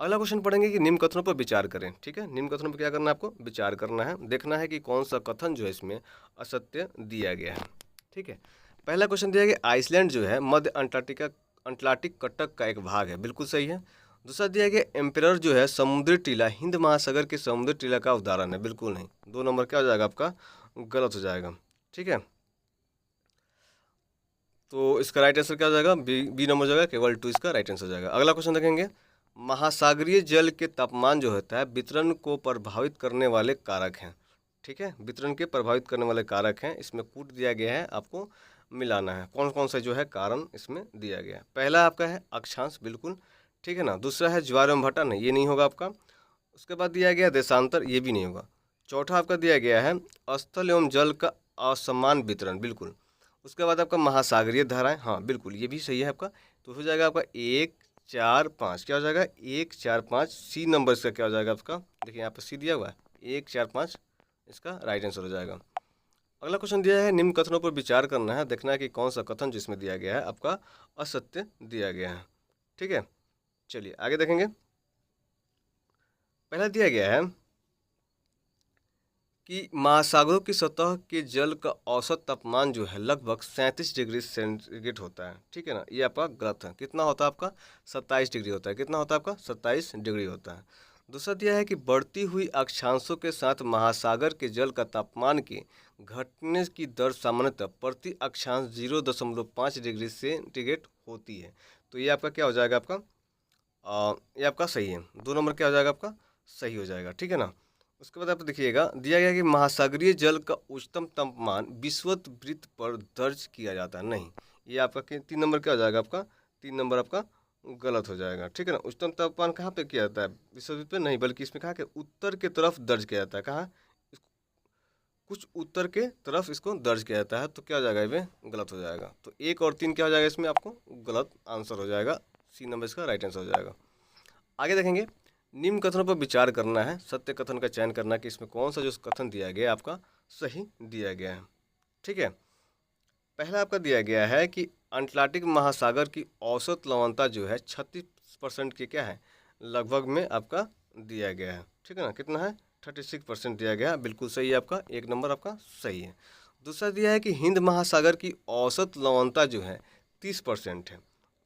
अगला क्वेश्चन पढ़ेंगे कि निम्न कथनों पर विचार करें। ठीक है, निम्न कथनों पर क्या करना है आपको? विचार करना है। देखना है कि कौन सा कथन जो है इसमें असत्य दिया गया है। ठीक है, पहला क्वेश्चन दिया गया आइसलैंड जो है मध्य अंटार्कटिक कटक का एक भाग है। बिल्कुल सही है। दूसरा दिया गया एम्पेरर जो है समुद्री टीला हिंद महासागर के समुद्री टीला का उदाहरण है। बिल्कुल नहीं, दो नंबर क्या हो जाएगा आपका? गलत हो जाएगा। ठीक है, तो इसका राइट आंसर क्या हो जाएगा? बी नंबर हो जाएगा। केवल 2 इसका राइट आंसर हो जाएगा। अगला क्वेश्चन देखेंगे, महासागरीय जल के तापमान जो होता है वितरण को प्रभावित करने वाले कारक हैं। ठीक है, वितरण के प्रभावित करने वाले कारक हैं। इसमें कूट दिया गया है, आपको मिलाना है कौन कौन सा जो है कारण इसमें दिया गया है। पहला आपका है अक्षांश। बिल्कुल ठीक है ना। दूसरा है ज्वार एवं भट्टा, नहीं ये नहीं होगा आपका। उसके बाद दिया गया देशांतर, ये भी नहीं होगा। चौथा आपका दिया गया है स्थल एवं जल का असमान वितरण। बिल्कुल। उसके बाद आपका महासागरीय धाराएं, हाँ बिल्कुल ये भी सही है आपका। तो हो जाएगा आपका 1 4 5, क्या हो जाएगा? 1 4 5। सी नंबर इसका क्या हो जाएगा आपका? देखिए यहाँ पर सी दिया हुआ है, 1 4 5 इसका राइट आंसर हो जाएगा। अगला क्वेश्चन दिया है निम्न कथनों पर विचार करना है। देखना है कि कौन सा कथन जिसमें दिया गया है आपका असत्य दिया गया है। ठीक है, चलिए आगे देखेंगे। पहला दिया गया है कि महासागरों की सतह के जल का औसत तापमान जो है लगभग 37 डिग्री सेंटीग्रेड होता है। ठीक है ना, ये आपका गलत है। कितना होता है आपका? 27 डिग्री होता है। कितना होता है आपका? 27 डिग्री होता है। दूसरा दिया है कि बढ़ती हुई अक्षांशों के साथ महासागर के जल का तापमान के घटने की दर सामान्यतः प्रति अक्षांश 0.5 डिग्री सेंटीग्रेड होती है। तो ये आपका क्या हो जाएगा? आपका ये आपका सही है। दो नंबर क्या हो जाएगा आपका? सही हो जाएगा। ठीक है ना। उसके बाद आप देखिएगा, दिया गया कि महासागरीय जल का उच्चतम तापमान विषुवत वृत्त पर दर्ज किया जाता है। नहीं, ये आपका 3 नंबर क्या हो जाएगा आपका? 3 नंबर आपका गलत हो जाएगा। ठीक है ना। उच्चतम तापमान कहाँ पे किया जाता है? विषुवत पे नहीं, बल्कि इसमें कहा कि उत्तर के तरफ दर्ज किया जाता है। कहाँ? कुछ उत्तर के तरफ इसको दर्ज किया जाता है। तो क्या हो जाएगा? ये गलत हो जाएगा। तो 1 और 3 क्या हो जाएगा इसमें? आपको गलत आंसर हो जाएगा। सी नंबर इसका राइट आंसर हो जाएगा। आगे देखेंगे, निम्न कथनों पर विचार करना है। सत्य कथन का चयन करना कि इसमें कौन सा जो कथन दिया गया आपका सही दिया गया है। ठीक है, पहला आपका दिया गया है कि अटलांटिक महासागर की औसत लवणता जो है 36% की क्या है? लगभग में आपका दिया गया है। ठीक है ना। कितना है? 36% दिया गया है। बिल्कुल सही है आपका, एक नंबर आपका सही है। दूसरा दिया है कि हिंद महासागर की औसत लवणता जो है 30% है।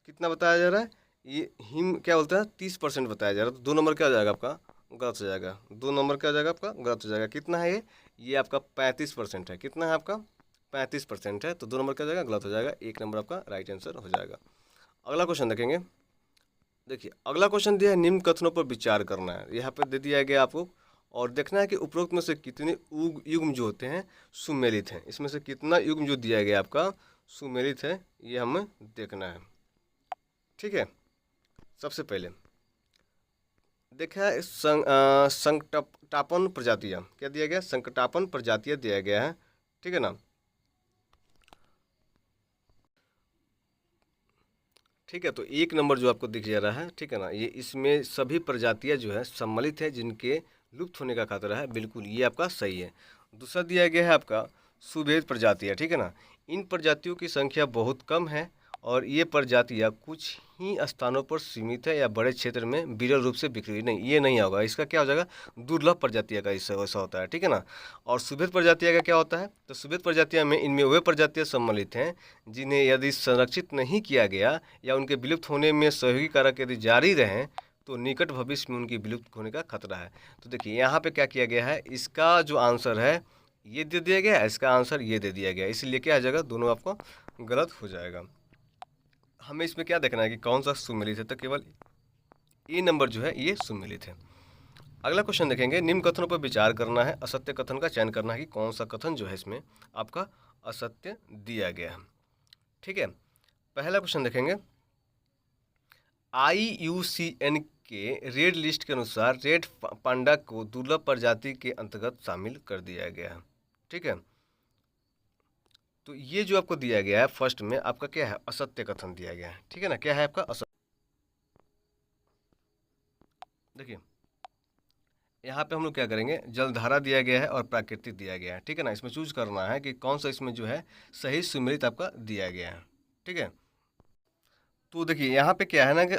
कितना बताया जा रहा है? ये हिम क्या बोलता है? 30% बताया जा रहा है। तो 2 नंबर क्या हो जाएगा आपका? गलत हो जाएगा। 2 नंबर क्या हो जाएगा आपका? गलत हो जाएगा। कितना है ये आपका 35% है। कितना है आपका? 35% है। तो 2 नंबर क्या हो जाएगा? गलत हो जाएगा। 1 नंबर आपका राइट आंसर हो जाएगा। अगला क्वेश्चन देखेंगे। देखिए अगला क्वेश्चन दिया है निम्न कथनों पर विचार करना है। यहाँ पे दे दिया गया आपको, और देखना है कि उपरोक्त में से कितने युग्म जो होते हैं सुमेलित हैं। इसमें से कितना युग्म जो दिया गया आपका सुमेलित है, ये हमें देखना है। ठीक है, सबसे पहले देखा है संकटापन प्रजातियाँ, क्या दिया गया? संकटापन प्रजातियाँ दिया गया है। ठीक है ना। ठीक है, तो 1 नंबर जो आपको दिख जा रहा है, ठीक है ना, ये इसमें सभी प्रजातियाँ जो है सम्मिलित है जिनके लुप्त होने का खतरा है। बिल्कुल ये आपका सही है। दूसरा दिया गया है आपका सुभेद प्रजातियाँ। ठीक है ना, इन प्रजातियों की संख्या बहुत कम है और ये प्रजातियाँ कुछ ही स्थानों पर सीमित है या बड़े क्षेत्र में विरल रूप से बिखरी हुई। नहीं, ये नहीं होगा। इसका क्या हो जाएगा? दुर्लभ प्रजातियाँ का इससे ऐसा होता है। ठीक है ना। और सुभेद प्रजातियाँ का क्या होता है? तो सुभेद प्रजातियाँ में इनमें वे प्रजातियाँ सम्मिलित हैं जिन्हें यदि संरक्षित नहीं किया गया या उनके विलुप्त होने में सहयोगी कारक यदि जारी रहें तो निकट भविष्य में उनकी विलुप्त होने का खतरा है। तो देखिए यहाँ पे क्या किया गया है, इसका जो आंसर है ये दे दिया गया है, इसका आंसर ये दे दिया गया है, इसलिए क्या आ जाएगा, दोनों आपको गलत हो जाएगा। हमें इसमें क्या देखना है कि कौन सा सुमेलित है, तो केवल ए नंबर जो है ये सुमेलित है। अगला क्वेश्चन देखेंगे, निम्न कथनों पर विचार करना है, असत्य कथन का चयन करना है कि कौन सा कथन जो है इसमें आपका असत्य दिया गया है। ठीक है, पहला क्वेश्चन देखेंगे, IUCN के रेड लिस्ट के अनुसार रेड पांडा को दुर्लभ प्रजाति के अंतर्गत शामिल कर दिया गया है। ठीक है, तो ये जो आपको दिया गया है फर्स्ट में आपका क्या है, असत्य कथन दिया गया है। ठीक है ना, क्या है आपका असत्य। देखिए यहाँ पे हम लोग क्या करेंगे, जलधारा दिया गया है और प्राकृतिक दिया गया है। ठीक है ना, इसमें चूज करना है कि कौन सा इसमें जो है सही सुमेलित आपका दिया गया है। ठीक है, तो देखिए यहाँ पे क्या है ना कि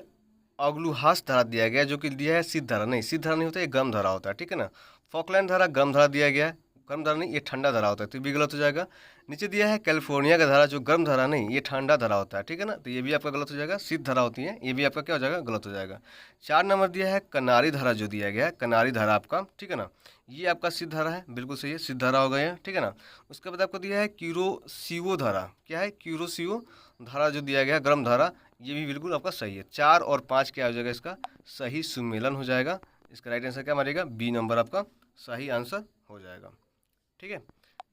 अग्लुहास धारा दिया गया है, जो कि दिया है सिद्ध धारा, नहीं सिद्ध धारा नहीं होता, ये गर्म धारा होता है। ठीक है ना, फॉकलैंड धारा गर्म धारा दिया गया है, गर्म धारा नहीं, ये ठंडा धारा होता है, तो ये भी गलत हो जाएगा। नीचे दिया है कैलिफोर्निया का धारा, जो गर्म धारा नहीं, ये ठंडा धारा होता है। ठीक है ना, तो ये भी आपका गलत हो जाएगा। सिद्ध धारा होती है, ये भी आपका क्या हो जाएगा, गलत हो जाएगा। 4 नंबर दिया है कनारी धारा, जो दिया गया है कनारी धारा आपका, ठीक है ना, ये आपका सिद्ध धारा है, बिल्कुल सही है, सिद्ध धारा हो गया है। ठीक है ना, उसके बाद आपको दिया है क्यूरोसिओ धारा, क्या है क्यूरोसिओ धारा जो दिया गया है गर्म धारा, ये भी बिल्कुल आपका सही है। 4 और 5 क्या हो जाएगा, इसका सही सुमेलन हो जाएगा। इसका राइट आंसर क्या मारेगा, बी नंबर आपका सही आंसर हो जाएगा। ठीक है,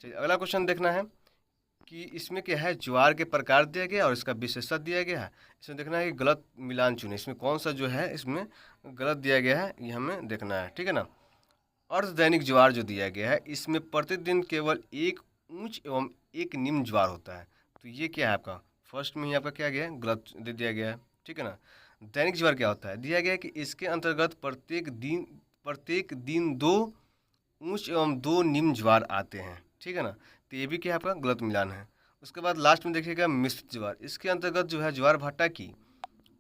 चलिए अगला क्वेश्चन देखना है कि इसमें क्या है, ज्वार के प्रकार दिया गया और इसका विशेषता दिया गया है। इसमें देखना है कि गलत मिलान चुने, इसमें कौन सा जो है इसमें गलत दिया गया है, ये हमें देखना है। ठीक है ना, अर्ध दैनिक ज्वार जो दिया गया है, इसमें प्रतिदिन केवल एक ऊंच एवं एक निम्न ज्वार होता है। तो ये क्या है आपका, फर्स्ट में ही आपका क्या गया है, गलत दे दिया गया है। ठीक है ना, दैनिक ज्वार क्या होता है, दिया गया है कि इसके अंतर्गत प्रत्येक दिन 2 ऊंच एवं 2 निम्न ज्वार आते हैं। ठीक है ना, तो ये भी क्या है आपका गलत मिलान है। उसके बाद लास्ट में देखिएगा मिश्रित ज्वार, इसके अंतर्गत जो है ज्वार भाटा की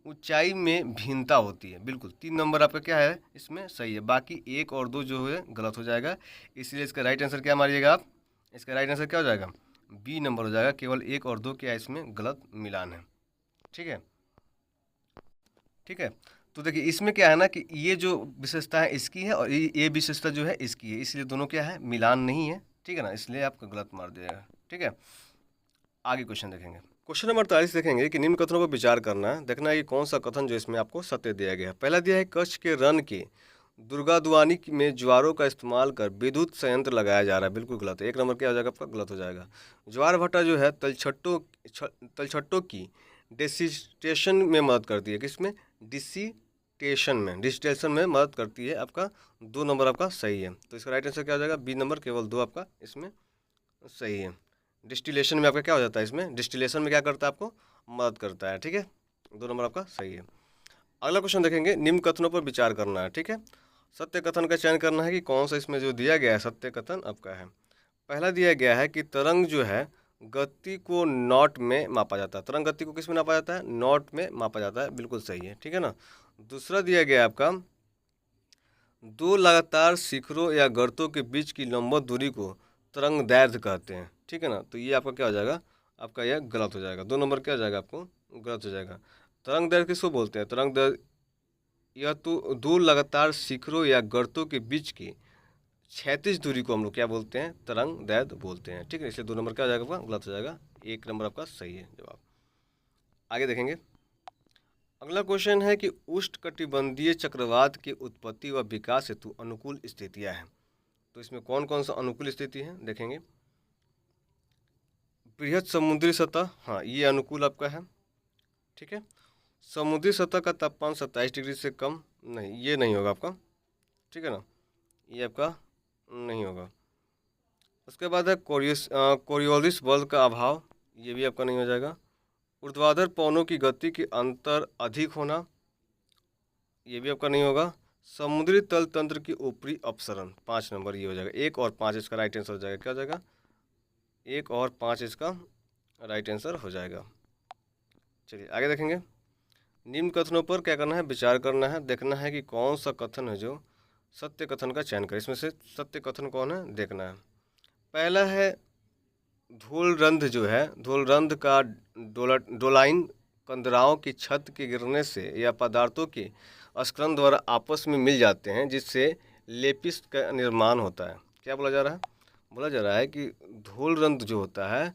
ऊंचाई में भिन्नता होती है। बिल्कुल 3 नंबर आपका क्या है इसमें सही है, बाकी 1 और 2 जो है गलत हो जाएगा। इसलिए इसका राइट आंसर क्या मारिएगा आप, इसका राइट आंसर क्या हो जाएगा, बी नंबर हो जाएगा। केवल 1 और 2 क्या इसमें गलत मिलान है। ठीक है, ठीक है, तो देखिए इसमें क्या है ना कि ये जो विशेषता है इसकी है और ये विशेषता जो है इसकी है, इसलिए दोनों क्या है, मिलान नहीं है। ठीक है ना, इसलिए आपको गलत मार दिया। ठीक है, आगे क्वेश्चन देखेंगे। क्वेश्चन नंबर 43 देखेंगे कि निम्न कथनों पर विचार करना है, देखना है कि कौन सा कथन जो इसमें आपको सत्य दिया गया है। पहला दिया है कच्छ के रण के दुर्गाद्वानी में ज्वारों का इस्तेमाल कर विद्युत संयंत्र लगाया जा रहा है, बिल्कुल गलत है। 1 नंबर क्या हो जाएगा आपका, गलत हो जाएगा। ज्वार भट्टा जो है तलछटों की डिसिटेशन में मदद करती है, किसमें, डिसिटेशन में मदद करती है। आपका 2 नंबर आपका सही है, तो इसका राइट आंसर क्या हो जाएगा, बी नंबर, केवल 2 आपका इसमें सही है। डिस्टिलेशन में आपका क्या हो जाता है, इसमें डिस्टिलेशन में क्या करता है, आपको मदद करता है। ठीक है, 2 नंबर आपका सही है। अगला क्वेश्चन देखेंगे, निम्न कथनों पर विचार करना है। ठीक है, सत्य कथन का चयन करना है कि कौन सा इसमें जो दिया गया है सत्य कथन आपका है। पहला दिया गया है कि तरंग जो है गति को नॉट में मापा जाता है, तरंग गति को किस में मापा जाता है, नॉट में मापा जाता है, बिल्कुल सही है। ठीक है ना, दूसरा दिया गया है आपका 2 लगातार शिखरों या गर्तों के बीच की लंबवत दूरी को तरंग दैर्ध्य कहते हैं। ठीक है ना, तो ये आपका क्या हो जाएगा, आपका यह गलत हो जाएगा। 2 नंबर क्या हो जाएगा, आपको गलत हो जाएगा। तरंग दैर्ध्य किसको बोलते हैं, तरंग दैर्ध्य यह तो 2 लगातार शिखरों या गर्तों के बीच की क्षैतिज दूरी को हम लोग क्या बोलते हैं, तरंग दैर्ध्य बोलते हैं। ठीक है, इसलिए 2 नंबर क्या हो जाएगा आपका, गलत हो जाएगा। 1 नंबर आपका सही है जवाब। आगे देखेंगे, अगला क्वेश्चन है कि उष्णकटिबंधीय चक्रवात की उत्पत्ति व विकास हेतु अनुकूल स्थितियां हैं। तो इसमें कौन कौन सा अनुकूल स्थिति है देखेंगे। बृहद समुद्री सतह, हाँ ये अनुकूल आपका है। ठीक है, समुद्री सतह का तापमान 27 डिग्री से कम नहीं, ये नहीं होगा आपका। ठीक है ना, ये आपका नहीं होगा। उसके बाद है कोरियोलिस बल का अभाव, ये भी आपका नहीं हो जाएगा। ऊर्ध्वाधर पवनों की गति की अंतर अधिक होना, ये भी आपका नहीं होगा। समुद्री तल तंत्र की ऊपरी अपसरण, 5 नंबर ये हो जाएगा। 1 और 5 इसका राइट आंसर हो जाएगा, क्या हो जाएगा, 1 और 5 इसका राइट आंसर हो जाएगा। चलिए आगे देखेंगे, निम्न कथनों पर क्या करना है, विचार करना है, देखना है कि कौन सा कथन है जो सत्य कथन का चयन करें। इसमें से सत्य कथन कौन है देखना है। पहला है धूलरंध्र जो है, धूलरंध्र का डोलाइन कंदराओं की छत के गिरने से या पदार्थों के अस्खलन द्वारा आपस में मिल जाते हैं जिससे लेपिस का निर्माण होता है। क्या बोला जा रहा है? बोला जा रहा है कि धूल रंध्र जो होता है,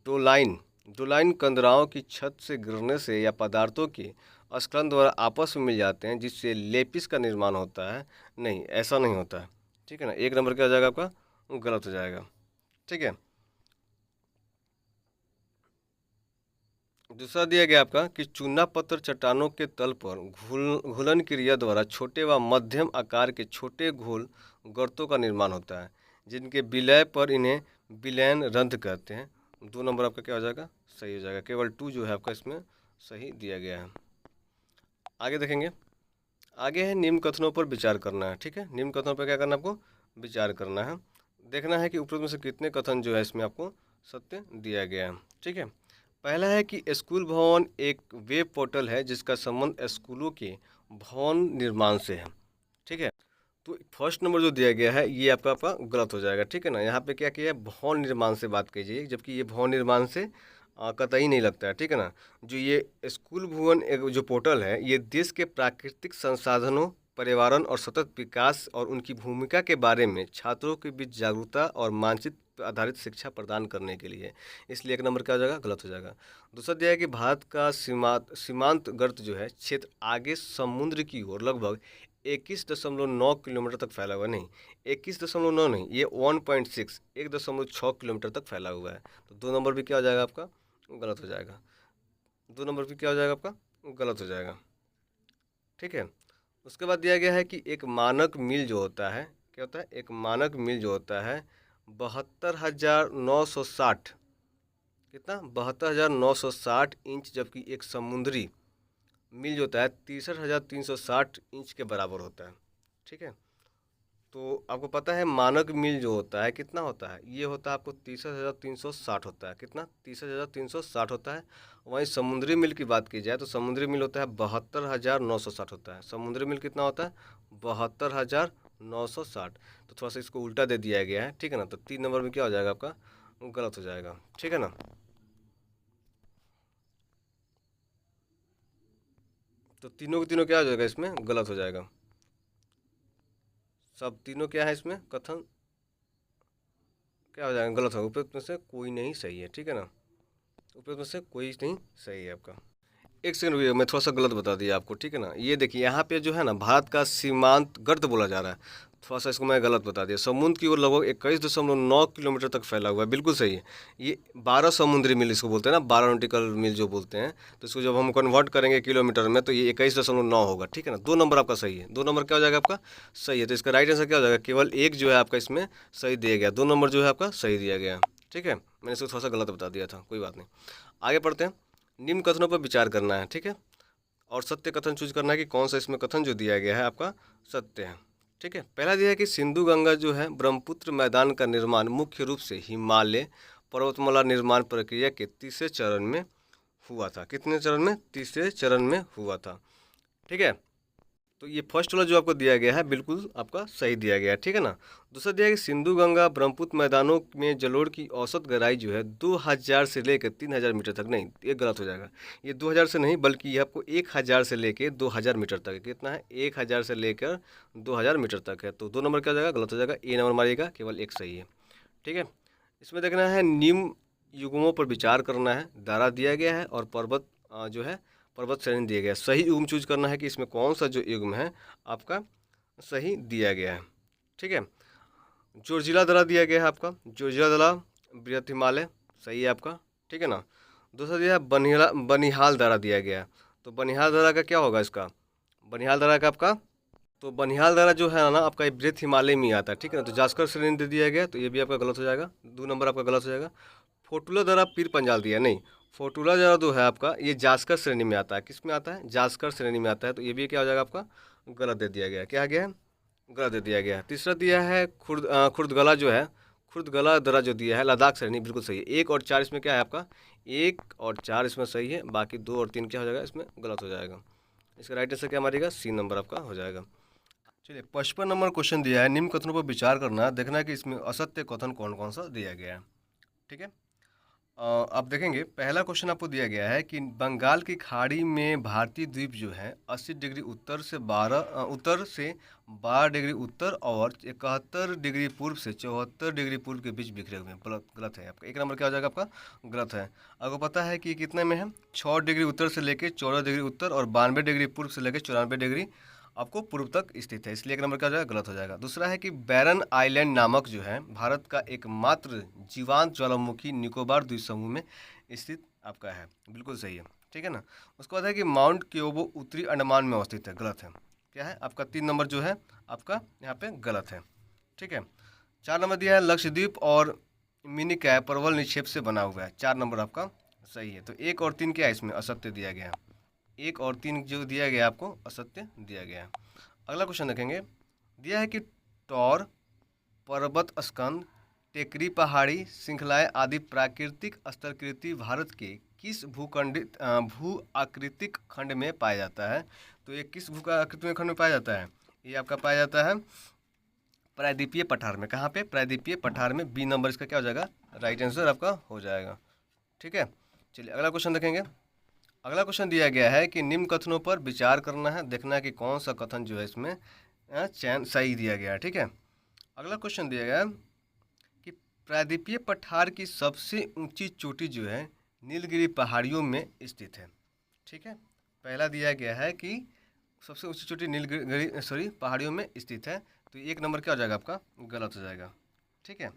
डोलाइन डोलाइन कंदराओं की छत से गिरने से या पदार्थों के अस्खलन द्वारा आपस में मिल जाते हैं जिससे लेपिस का निर्माण होता है। नहीं, ऐसा नहीं होता है। ठीक है ना, एक नंबर क्या हो जाएगा आपका? गलत हो जाएगा। ठीक है, दूसरा दिया गया आपका कि चूना पत्थर चट्टानों के तल पर घुलन क्रिया द्वारा छोटे व मध्यम आकार के छोटे घोल गर्तों का निर्माण होता है, जिनके विलय पर इन्हें विलयन रंध्र कहते हैं। 2 नंबर आपका क्या हो जाएगा? सही हो जाएगा। केवल 2 जो है आपका इसमें सही दिया गया है। आगे देखेंगे। आगे है निम्न कथनों पर विचार करना है। ठीक है, निम्न कथनों पर क्या करना है आपको? विचार करना है। देखना है कि उपरोक्त में से कितने कथन जो है इसमें आपको सत्य दिया गया है। ठीक है, पहला है कि स्कूल भवन एक वेब पोर्टल है जिसका संबंध स्कूलों के भवन निर्माण से है। ठीक है, तो फर्स्ट नंबर जो दिया गया है ये आपका गलत हो जाएगा। ठीक है ना, यहाँ पे क्या किया है? भवन निर्माण से बात कीजिए, जबकि ये भवन निर्माण से कतई नहीं लगता है। ठीक है ना, जो ये स्कूल भवन एक जो पोर्टल है ये देश के प्राकृतिक संसाधनों, पर्यावरण और सतत विकास और उनकी भूमिका के बारे में छात्रों के बीच जागरूकता और मानचित्र आधारित शिक्षा प्रदान करने के लिए। इसलिए एक नंबर क्या हो जाएगा? गलत हो जाएगा। दूसरा दिया है कि भारत का सीमांत गर्त जो है क्षेत्र आगे समुद्र की ओर लगभग 21.9 किलोमीटर तक फैला हुआ है। नहीं, 21.9 नहीं, ये 1.6 1.6 किलोमीटर तक फैला हुआ है। तो 2 नंबर भी क्या हो जाएगा आपका? गलत हो जाएगा। 2 नंबर भी क्या हो जाएगा आपका? गलत हो जाएगा। ठीक है, उसके बाद दिया गया है कि एक मानक मील जो होता है, क्या होता है? एक मानक मील जो होता है 72,960, कितना? 72,960 इंच, जबकि एक समुद्री मील जो होता है 63,360 इंच के बराबर होता है। ठीक है, तो आपको पता है मानक मील जो होता है कितना होता है? ये होता है आपको 63,360 होता है। कितना? 63,360 होता है। वहीं समुद्री मील की बात की जाए तो समुद्री मील होता है 72,960 होता है। समुद्री मील कितना होता है? 72,960। तो थोड़ा सा इसको उल्टा दे दिया गया है। ठीक है ना, तो 3 नंबर में क्या हो जाएगा आपका? गलत हो जाएगा। ठीक है ना, तो तीनों के तीनों क्या हो जाएगा? इसमें गलत हो जाएगा। सब तीनों क्या है इसमें कथन? क्या हो जाएगा? गलत होगा। उपयुक्त में से कोई नहीं सही है। ठीक है ना, उपयुक्त में से कोई नहीं सही है आपका। एक सेकंड भैया, मैं थोड़ा सा गलत बता दिया आपको। ठीक है ना, ये देखिए यहाँ पे जो है ना भारत का सीमांत गर्त बोला जा रहा है, थोड़ा सा इसको मैं गलत बता दिया। समुद्र की ओर लगभग 21.9 किलोमीटर तक फैला हुआ है, बिल्कुल सही है। ये 12 समुद्री मील इसको बोलते हैं ना, 12 नॉटिकल मील जो बोलते हैं। तो इसको जब हम कन्वर्ट करेंगे किलोमीटर में तो ये 21.9 होगा। ठीक है ना, 2 नंबर आपका सही है। 2 नंबर क्या हो जाएगा आपका? सही है। तो इसका राइट आंसर क्या हो जाएगा? केवल एक जो है आपका इसमें सही दिया गया, 2 नंबर जो है आपका सही दिया गया। ठीक है, मैंने इसको थोड़ा सा गलत बता दिया था, कोई बात नहीं। आगे पढ़ते हैं। निम्न कथनों पर विचार करना है। ठीक है, और सत्य कथन चूज करना है कि कौन सा इसमें कथन जो दिया गया है आपका सत्य है। ठीक है, पहला दिया है कि सिंधु गंगा जो है ब्रह्मपुत्र मैदान का निर्माण मुख्य रूप से हिमालय पर्वतमाला निर्माण प्रक्रिया के तीसरे चरण में हुआ था। कितने चरण में? तीसरे चरण में हुआ था। ठीक है, तो ये फर्स्ट वाला जो आपको दिया गया है बिल्कुल आपका सही दिया गया है। ठीक है ना, दूसरा दिया है कि सिंधु गंगा ब्रह्मपुत्र मैदानों में जलोढ़ की औसत गहराई जो है 2000 से लेकर 3000 मीटर तक। नहीं, ये गलत हो जाएगा। ये 2000 से नहीं बल्कि ये आपको 1000 से लेकर 2000 मीटर तक है। कितना है? 1000 से लेकर 2000 मीटर तक है। तो 2 नंबर क्या हो जाएगा? गलत हो जाएगा। ए नंबर मारिएगा, केवल एक सही है। ठीक है, इसमें देखना है निम्न युग्मों पर विचार करना है। दारा दिया गया है और पर्वत जो है पर्वत श्रेणी दिया गया है। सही युग्म चूज करना है कि इसमें कौन सा जो युग्म है आपका सही दिया गया है। ठीक है, जोजिला दरा दिया गया है आपका, जोजिला दरा बृहत हिमालय सही है आपका। ठीक है ना, दूसरा दिया है बनिहाल दरा दिया गया है। तो बनिहाल दरा का क्या होगा इसका? बनिहाल दरा का आपका, तो बनिहाल दरा जो है ना आपका बृहत हिमालय में ही आता है। ठीक है ना, तो जास्कर श्रेणी दे दिया गया, तो ये भी आपका गलत हो जाएगा। 2 नंबर आपका गलत हो जाएगा। फोटुला दरा पीर पंजाल दिया, नहीं, फोटुला दरा जो है आपका ये जास्कर श्रेणी में आता है। किस में आता है? जास्कर श्रेणी में आता है। तो ये भी क्या हो जाएगा आपका? गलत दे दिया गया। क्या आ गया है? गलत दे दिया गया। तीसरा दिया है खुर्दगला जो है, खुर्दगला दरा जो दिया है लद्दाख श्रेणी, बिल्कुल सही है। 1 और 4 इसमें क्या है आपका? 1 और 4 इसमें सही है, बाकी 2 और 3 क्या हो जाएगा? इसमें गलत हो जाएगा। इसका राइट आंसर क्या मारिएगा? सी नंबर आपका हो जाएगा। चलिए 55 नंबर क्वेश्चन दिया है, निम्न कथनों पर विचार करना, देखना है कि इसमें असत्य कथन कौन कौन सा दिया गया है। ठीक है, आप देखेंगे पहला क्वेश्चन आपको दिया गया है कि बंगाल की खाड़ी में भारतीय द्वीप जो है 80 डिग्री उत्तर से 12 डिग्री उत्तर और 71 डिग्री पूर्व से 74 डिग्री पूर्व के बीच बिखरे हुए हैं। गलत गलत है आपका। एक नंबर क्या हो जाएगा आपका? गलत है। आपको पता है कि कितने में है? 6 डिग्री उत्तर से लेके 14 डिग्री उत्तर और 92 डिग्री पूर्व से लेके 94 डिग्री आपको पूर्व तक स्थित है, इसलिए एक नंबर क्या हो जाएगा? गलत हो जाएगा। दूसरा है कि बैरन आइलैंड नामक जो है भारत का एकमात्र जीवांत ज्वालामुखी निकोबार द्वीप समूह में स्थित आपका है। बिल्कुल सही है, ठीक है ना। उसके बाद है कि माउंट क्योबो उत्तरी अंडमान में अवस्थित है। गलत है। क्या है आपका? 3 नंबर जो है आपका यहाँ पे गलत है, ठीक है। 4 नंबर दिया है लक्षद्वीप और मिनी कैप प्रबल निक्षेप से बना हुआ है। 4 नंबर आपका सही है। तो 1 और 3 क्या है इसमें? असत्य दिया गया है। 1 और 3 जो दिया गया आपको असत्य दिया गया है। अगला क्वेश्चन देखेंगे। दिया है कि टॉर, पर्वत स्कंद, टेकरी पहाड़ी श्रृंखलाएं आदि प्राकृतिक स्थलाकृति भारत के किस भू आकृतिक खंड में पाया जाता है? तो ये किस भू आकृतिक खंड में पाया जाता है? ये आपका पाया जाता है प्रायद्वीपीय पठार में। कहाँ पे? प्रायद्वीपीय पठार में। बी नंबर इसका क्या हो जाएगा? राइट आंसर आपका हो जाएगा, ठीक है। चलिए अगला क्वेश्चन देखेंगे। अगला क्वेश्चन दिया गया है कि निम्न कथनों पर विचार करना है, देखना है कि कौन सा कथन जो है इसमें चयन सही दिया गया है, ठीक है। अगला क्वेश्चन दिया गया है कि प्रायद्वीपीय पठार की सबसे ऊंची चोटी जो है नीलगिरी पहाड़ियों में स्थित है, ठीक है। पहला दिया गया है कि सबसे ऊंची चोटी नीलगिरी पहाड़ियों में स्थित है, तो 1 नंबर क्या हो जाएगा आपका? गलत हो जाएगा, ठीक है।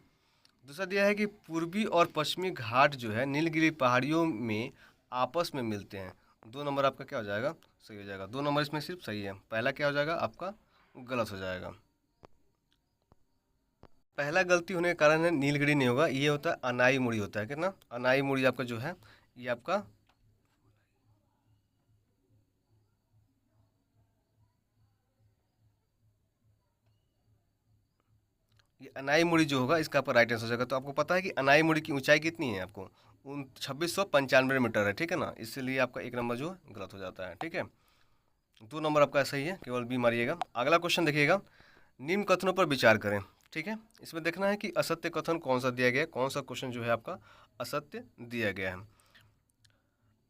दूसरा दिया है कि पूर्वी और पश्चिमी घाट जो है नीलगिरी पहाड़ियों में आपस में मिलते हैं। 2 नंबर आपका क्या हो जाएगा? सही हो जाएगा। 2 नंबर इसमें सिर्फ सही है, पहला क्या हो जाएगा आपका? गलत हो जाएगा। पहला गलती होने के कारण है नीलगिरी नहीं होगा, ये होता है अनाई मुड़ी होता है। कितना? अनाई मुड़ी आपका जो है ये आपका ये अनाई मुड़ी जो होगा इसका आपका राइट आंसर हो जाएगा। तो आपको पता है कि अनाई मुड़ी की ऊंचाई कितनी है? आपको 2695 मीटर है, ठीक है ना। इसलिए आपका 1 नंबर जो है गलत हो जाता है, ठीक है। 2 नंबर आपका सही है, केवल बी मारिएगा। अगला क्वेश्चन देखिएगा। निम्न कथनों पर विचार करें, ठीक है। इसमें देखना है कि असत्य कथन कौन सा दिया गया है, कौन सा क्वेश्चन जो है आपका असत्य दिया गया है।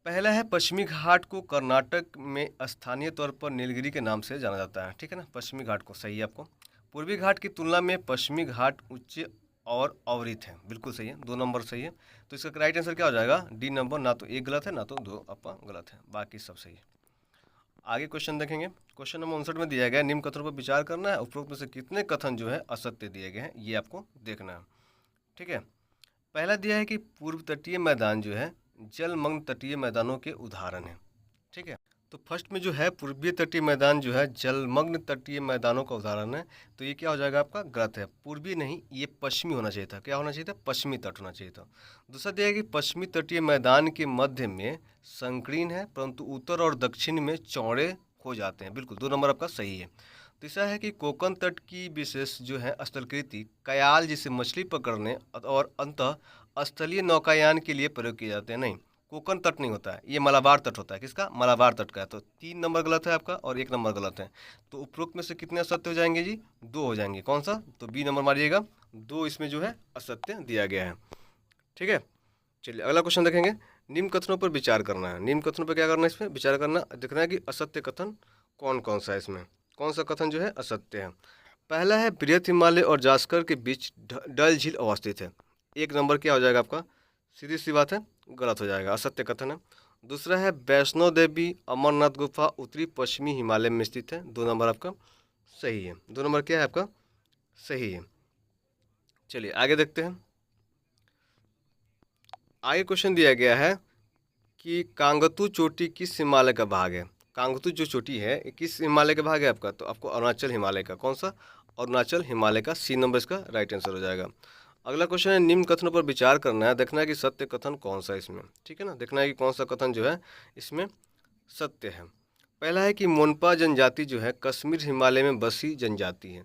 पहला है पश्चिमी घाट को कर्नाटक में स्थानीय तौर पर नीलगिरी के नाम से जाना जाता है, ठीक है ना। पश्चिमी घाट को सही है आपको। पूर्वी घाट की तुलना में पश्चिमी घाट उच्च और अवरित है। बिल्कुल सही है, 2 नंबर सही है। तो इसका राइट आंसर क्या हो जाएगा? D number. ना तो 1 गलत है ना तो 2 आपका गलत है, बाकी सब सही है। आगे क्वेश्चन देखेंगे। क्वेश्चन नंबर 59 में दिया गया निम्न कथनों पर विचार करना है, उपरोक्त में से कितने कथन जो है असत्य दिए गए हैं ये आपको देखना है, ठीक है। पहला दिया है कि पूर्व तटीय मैदान जो है जलमग्न तटीय मैदानों के उदाहरण है, ठीक है। तो फर्स्ट में जो है पूर्वीय तटीय मैदान जो है जलमग्न तटीय मैदानों का उदाहरण है, तो ये क्या हो जाएगा आपका? गलत है। पूर्वी नहीं, ये पश्चिमी होना चाहिए था। क्या होना चाहिए था? पश्चिमी तट होना चाहिए था। दूसरा दिया है कि पश्चिमी तटीय मैदान के मध्य में संकीर्ण है परंतु उत्तर और दक्षिण में चौड़े हो जाते हैं। बिल्कुल 2 नंबर आपका सही है। तीसरा है कि कोकण तट की विशेष जो है स्थलाकृति कयाल जिसे मछली पकड़ने और अंतः स्थलीय नौकायान के लिए प्रयोग किए जाते हैं। नहीं, कोकण तट नहीं होता है, ये मलाबार तट होता है। किसका? मलाबार तट का है। तो 3 नंबर गलत है आपका और 1 नंबर गलत है। तो उपरोक्त में से कितने असत्य हो जाएंगे जी? 2 हो जाएंगे। कौन सा? तो बी नंबर मारिएगा। 2 इसमें जो है असत्य दिया गया है, ठीक है। चलिए अगला क्वेश्चन देखेंगे। निम्न कथनों पर विचार करना है। निम्न कथनों पर क्या करना है? इसमें विचार करना, देखना है कि असत्य कथन कौन कौन सा है, इसमें कौन सा कथन जो है असत्य है। पहला है बृहत हिमालय और जास्कर के बीच डल झील अवस्थित है। 1 नंबर क्या हो जाएगा आपका? सीधी सी बात है, गलत हो जाएगा, असत्य कथन है। दूसरा है वैष्णो देवी अमरनाथ गुफा उत्तरी पश्चिमी हिमालय में स्थित है। 2 नंबर आपका सही है। 2 नंबर क्या है आपका? सही है। चलिए आगे देखते हैं। आगे क्वेश्चन दिया गया है कि कांगतु चोटी किस हिमालय का भाग है? कांगतु जो चोटी है ये किस हिमालय का भाग है आपका? तो आपको अरुणाचल हिमालय का। कौन सा? अरुणाचल हिमालय का। सी नंबर इसका राइट आंसर हो जाएगा। अगला क्वेश्चन है निम्न कथनों पर विचार करना है, देखना है कि सत्य कथन कौन सा है इसमें, ठीक है ना। देखना है कि कौन सा कथन जो है इसमें सत्य है। पहला है कि मोनपा जनजाति जो है कश्मीर हिमालय में बसी जनजाति है।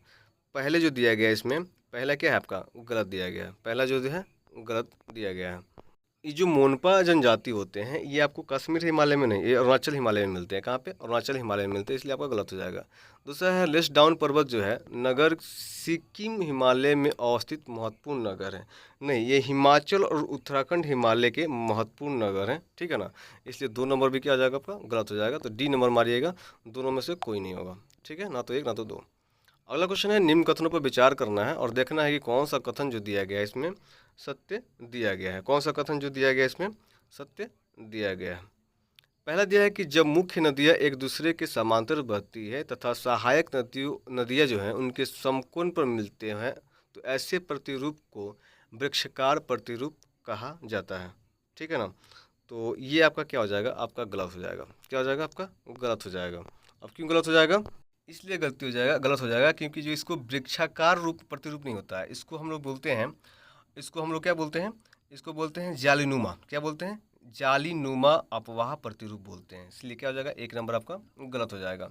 पहले जो दिया गया है इसमें, पहला क्या है आपका? गलत दिया गया है। पहला जो है गलत दिया गया है। ये जो मोनपा जनजाति होते हैं ये आपको कश्मीर हिमालय में नहीं, ये अरुणाचल हिमालय में मिलते हैं। कहाँ पे? अरुणाचल हिमालय में मिलते हैं, इसलिए आपका गलत हो जाएगा। दूसरा है लेस डाउन पर्वत जो है नगर सिक्किम हिमालय में अवस्थित महत्वपूर्ण नगर है। नहीं, ये हिमाचल और उत्तराखंड हिमालय के महत्वपूर्ण नगर हैं, ठीक है ना। इसलिए 2 नंबर भी क्या हो जाएगा आपका? गलत हो जाएगा। तो डी नंबर मारिएगा, दोनों में से कोई नहीं होगा, ठीक है ना, तो 1 ना तो 2। अगला क्वेश्चन है निम्न कथनों पर विचार करना है और देखना है कि कौन सा कथन जो दिया गया है इसमें सत्य दिया गया है। कौन सा कथन जो दिया गया है इसमें सत्य दिया गया है? पहला दिया है कि जब मुख्य नदियाँ एक दूसरे के समांतर बहती है तथा सहायक नदियाँ जो हैं उनके समकोण पर मिलते हैं तो ऐसे प्रतिरूप को वृक्षकार प्रतिरूप कहा जाता है, ठीक है ना। तो ये आपका क्या हो जाएगा? आपका गलत हो जाएगा। क्या हो जाएगा? आपका गलत हो जाएगा। अब क्यों गलत हो जाएगा? इसलिए गलती हो जाएगा, गलत हो जाएगा क्योंकि जो इसको वृक्षाकार रूप प्रतिरूप नहीं होता है, इसको हम लोग बोलते हैं, इसको हम लोग क्या बोलते हैं? इसको बोलते हैं जालीनुमा। क्या बोलते हैं? जालीनुमा अपवाह प्रतिरूप बोलते हैं। इसलिए क्या हो जाएगा? 1 नंबर आपका गलत हो जाएगा।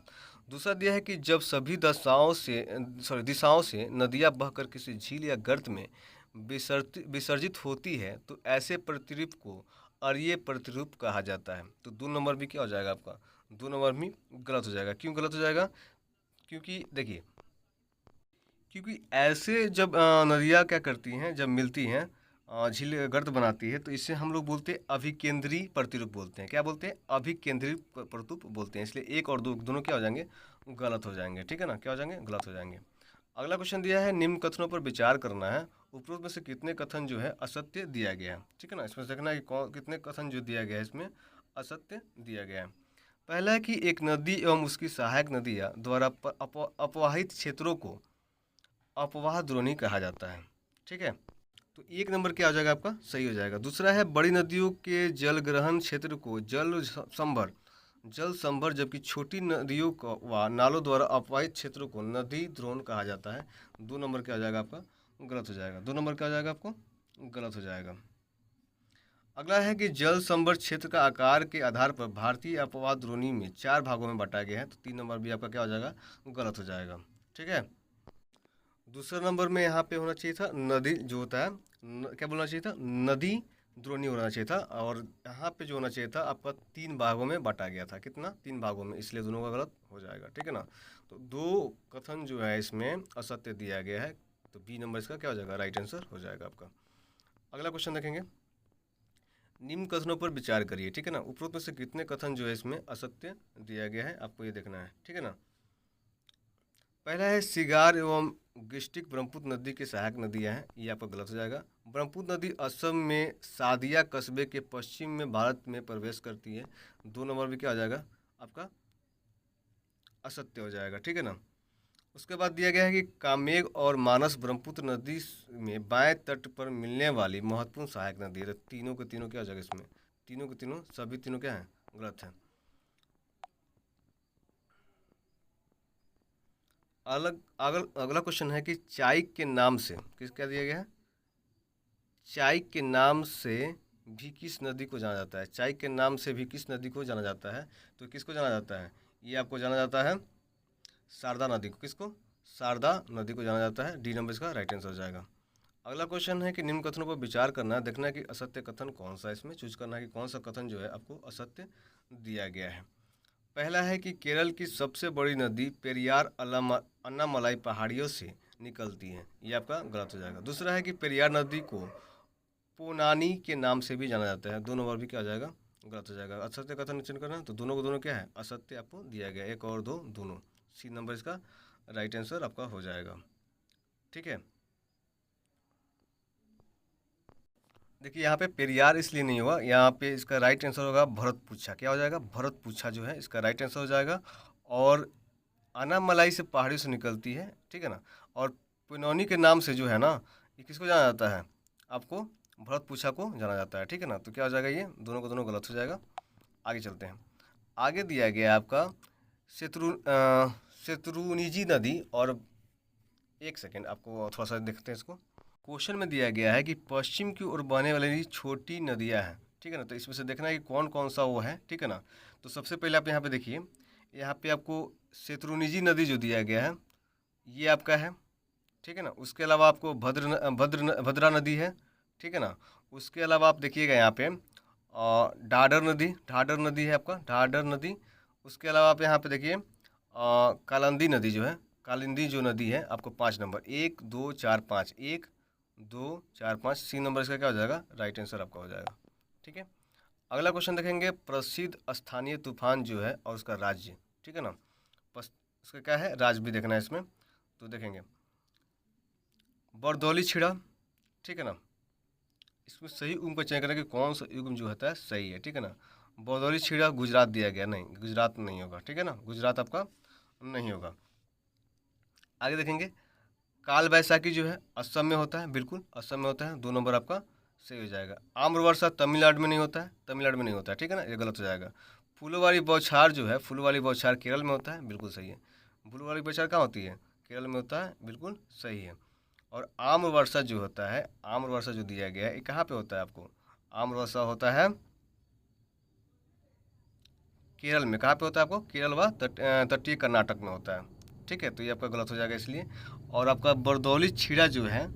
दूसरा दिया है कि जब सभी दिशाओं से नदियाँ बहकर किसी झील या गर्त में विसर्जित होती है तो ऐसे प्रतिरूप को अरीय प्रतिरूप कहा जाता है। तो 2 नंबर भी क्या हो जाएगा आपका? 2 नंबर भी गलत हो जाएगा। क्यों गलत हो जाएगा? क्योंकि देखिए, क्योंकि ऐसे जब नदियाँ क्या करती हैं, जब मिलती हैं झील गर्त बनाती है तो इसे हम लोग बोलते हैं अभिकेंद्री प्रतिरूप बोलते हैं। क्या बोलते हैं? अभिकेंद्री प्रतिरूप बोलते हैं। इसलिए 1 और 2 दोनों क्या हो जाएंगे? गलत हो जाएंगे, ठीक है ना। क्या हो जाएंगे? गलत हो जाएंगे। अगला क्वेश्चन दिया है निम्न कथनों पर विचार करना है, उपरोक्त में से कितने कथन जो है असत्य दिया गया है, ठीक है ना। इसमें से देखना है कि कितने कथन जो दिया गया है इसमें असत्य दिया गया है। पहला है कि एक नदी एवं उसकी सहायक नदियाँ द्वारा अपवाहित क्षेत्रों को अपवाह द्रोणी कहा जाता है, ठीक है। तो 1 नंबर क्या हो जाएगा आपका? सही हो जाएगा। दूसरा है बड़ी नदियों के जल ग्रहण क्षेत्र को जल संभर जबकि छोटी नदियों को व नालों द्वारा अपवाहित क्षेत्रों को नदी द्रोण कहा जाता है। 2 नंबर क्या हो जाएगा आपका? गलत हो जाएगा। 2 नंबर क्या हो जाएगा आपको? गलत हो जाएगा। अगला है कि जल संभर क्षेत्र का आकार के आधार पर भारतीय अपवाह द्रोणी में 4 भागों में बांटा गया है। तो 3 नंबर भी आपका क्या हो जाएगा? गलत हो जाएगा, ठीक है। दूसरा नंबर में यहाँ पे होना चाहिए था नदी जो होता है क्या बोलना चाहिए था? नदी द्रोणी होना चाहिए था। और यहाँ पे जो होना चाहिए था आपका 3 भागों में बांटा गया था। कितना? 3 भागों में, इसलिए दोनों का गलत हो जाएगा, ठीक है ना। तो 2 कथन जो है इसमें असत्य दिया गया है। तो बी नंबर इसका क्या हो जाएगा? राइट आंसर हो जाएगा आपका। अगला क्वेश्चन देखेंगे, निम्न कथनों पर विचार करिए, ठीक है ना। उपरोक्त में से कितने कथन जो है इसमें असत्य दिया गया है, आपको ये देखना है, ठीक है ना। पहला है सिगार एवं गिस्टिक ब्रह्मपुत्र नदी की सहायक नदियां हैं, ये आपका गलत हो जाएगा। ब्रह्मपुत्र नदी असम में सादिया कस्बे के पश्चिम में भारत में प्रवेश करती है। 2 नंबर भी क्या हो जाएगा? आपका असत्य हो जाएगा, ठीक है ना। उसके बाद दिया गया है कि कामेग और मानस ब्रह्मपुत्र नदी में बाएं तट पर मिलने वाली महत्वपूर्ण सहायक नदी है। तो तीनों के तीनों क्या हो जाएगा इसमें? तीनों के तीनों सभी तीनों क्या हैं? गलत हैं। अगला क्वेश्चन है कि चाय के नाम से किस क्या दिया गया है? चाय के नाम से भी किस नदी को जाना जाता है? चाय के नाम से भी किस नदी को जाना जाता है? तो किसको जाना जाता है? ये आपको जाना जाता है शारदा नदी को। किसको? शारदा नदी को जाना जाता है। डी नंबर इसका राइट आंसर हो जाएगा। अगला क्वेश्चन है कि निम्न कथनों पर विचार करना है, देखना है कि असत्य कथन कौन सा है, इसमें चूज करना है कि कौन सा कथन जो है आपको असत्य दिया गया है। पहला है कि केरल की सबसे बड़ी नदी पेरियार अन्नामलाई पहाड़ियों से निकलती है, ये आपका गलत हो जाएगा। दूसरा है कि पेरियार नदी को पोनानी के नाम से भी जाना जाता है। 2 नंबर भी क्या हो जाएगा? गलत हो जाएगा। असत्य कथन चयन करना है, तो दोनों को दोनों क्या है? असत्य आपको दिया गया, 1 और 2 दोनों। सी नंबर इसका राइट आंसर आपका हो जाएगा, ठीक है। देखिए यहाँ पे पेरियार इसलिए नहीं हुआ, यहाँ पे इसका राइट आंसर होगा भरतपुच्छा। क्या हो जाएगा? भरतपुच्छा जो है इसका राइट आंसर हो जाएगा। और अनामलाई से पहाड़ियों से निकलती है, ठीक है ना। और पिनौनी के नाम से जो है ना, ये किसको जाना जाता है? आपको भरतपुच्छा को जाना जाता है, ठीक है ना। तो क्या हो जाएगा? ये दोनों को दोनों गलत हो जाएगा। आगे चलते हैं। आगे दिया गया है आपका शत्रुनिजी नदी। और एक सेकेंड आपको थोड़ा सा देखते हैं इसको। क्वेश्चन में दिया गया है कि पश्चिम की ओर बहने वाली छोटी नदियां हैं, ठीक है ना। तो इसमें से देखना है कि कौन कौन सा वो है, ठीक है ना। तो सबसे पहले आप यहाँ पे देखिए, यहाँ पे आपको शत्रुनिजी नदी जो दिया गया है ये आपका है, ठीक है ना। उसके अलावा आपको भद्रा नदी है, ठीक है ना। उसके अलावा आप देखिएगा यहाँ पे ढाढर नदी है आपका, ढाढर नदी। उसके अलावा आप यहाँ पे देखिए कालिंदी नदी जो है, कालिंदी जो नदी है आपको 5 नंबर, 1 2 4 5, 1 2 4 5, सी नंबर इसका क्या हो जाएगा, राइट आंसर आपका हो जाएगा। ठीक है। अगला क्वेश्चन देखेंगे, प्रसिद्ध स्थानीय तूफान जो है और उसका राज्य। ठीक है ना, उसका क्या है, राज्य भी देखना है इसमें। तो देखेंगे बरदौली छिड़ा। ठीक है ना, इसमें सही युग्म का चयन करना कि कौन सा युग्म जो होता है सही है। ठीक है ना, बरदौली छिड़ा गुजरात दिया गया, नहीं गुजरात नहीं होगा। ठीक है ना, गुजरात आपका नहीं होगा। आगे देखेंगे, काल बैसाखी जो है असम में होता है, बिल्कुल असम में होता है, 2 नंबर आपका सही हो जाएगा। आम्र वर्षा तमिलनाडु में नहीं होता है, तमिलनाडु में नहीं होता है। ठीक है ना, ये गलत हो जाएगा। फूलों बौछार जो है, फूलों वाली बौछार केरल में होता है, बिल्कुल सही है। फूलों वाली बौछार कहाँ होती है, केरल में होता है, बिल्कुल सही है। और आम्र वर्षा जो होता है, आम्र वर्षा जो दिया गया है, ये कहाँ पे होता है आपको, आम्र वर्षा होता है केरल में। कहाँ पे होता है आपको, केरल व तटीय कर्नाटक में होता है। ठीक है, तो ये आपका गलत हो जाएगा इसलिए। और आपका बरदौली छीड़ा जो है,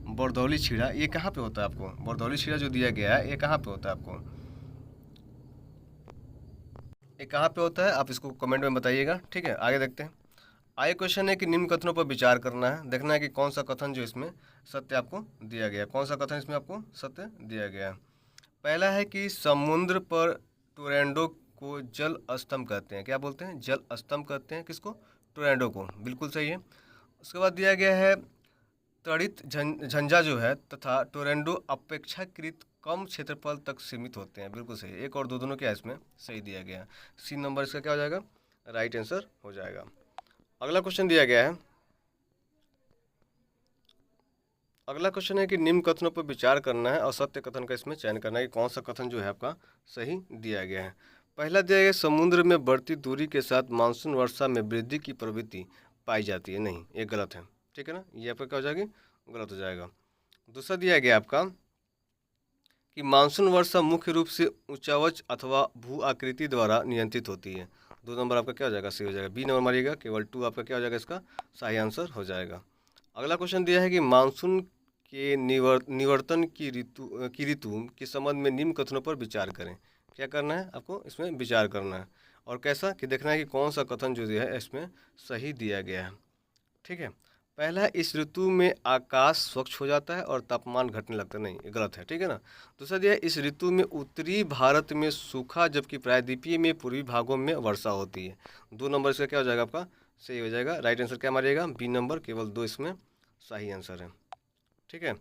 बरदौली छीड़ा ये कहाँ पे होता है आपको, बरदौली छीड़ा जो दिया गया है ये कहाँ पे होता है आपको, ये कहाँ पे होता है, आप इसको कमेंट में बताइएगा। ठीक है, आगे देखते हैं। आगे क्वेश्चन है कि निम्न कथनों पर विचार करना है, देखना है कि कौन सा कथन जो इसमें सत्य आपको दिया गया है, कौन सा कथन इसमें आपको सत्य दिया गया है। पहला है कि समुद्र पर टोरंडो को जल स्तंभ कहते हैं, क्या बोलते हैं, जल स्तंभ कहते हैं किसको, टोरंडो को, बिल्कुल सही है। उसके बाद दिया गया है त्वरित झंझा जो है तथा टोरंडो अपेक्षाकृत कम क्षेत्रफल तक सीमित होते हैं, बिल्कुल सही है। एक और दो दोनों क्या है इसमें सही दिया गया है, सी नंबर इसका क्या हो जाएगा, राइट आंसर हो जाएगा। अगला क्वेश्चन दिया गया है, अगला क्वेश्चन है कि निम्न कथनों पर विचार करना है और सत्य कथन का इसमें चयन करना है कि कौन सा कथन जो है आपका सही दिया गया है। पहला दिया गया, समुद्र में बढ़ती दूरी के साथ मानसून वर्षा में वृद्धि की प्रवृत्ति पाई जाती है, नहीं ये गलत है। ठीक है ना, ये आपका क्या हो जाएगी, गलत हो जाएगा। दूसरा दिया गया आपका कि मानसून वर्षा मुख्य रूप से ऊंचावच अथवा भू आकृति द्वारा नियंत्रित होती है, 2 नंबर आपका क्या हो जाएगा, सही हो जाएगा। बी नंबर मारिएगा, केवल 2 आपका क्या हो जाएगा, इसका सही आंसर हो जाएगा। अगला क्वेश्चन दिया है कि मानसून के निवर्तन की ऋतु के संबंध में निम्न कथनों पर विचार करें, क्या करना है आपको इसमें विचार करना है। और कैसा कि देखना है कि कौन सा कथन जो है इसमें सही दिया गया है। ठीक है, पहला, इस ऋतु में आकाश स्वच्छ हो जाता है और तापमान घटने लगता है, नहीं ये गलत है। ठीक है ना। दूसरा दिया है, इस ऋतु में उत्तरी भारत में सूखा जबकि प्रायद्वीपीय में पूर्वी भागों में वर्षा होती है, 2 नंबर इसका क्या हो जाएगा आपका सही हो जाएगा। राइट आंसर क्या मारिएगा, बी नंबर, केवल 2 इसमें सही आंसर है। ठीक है।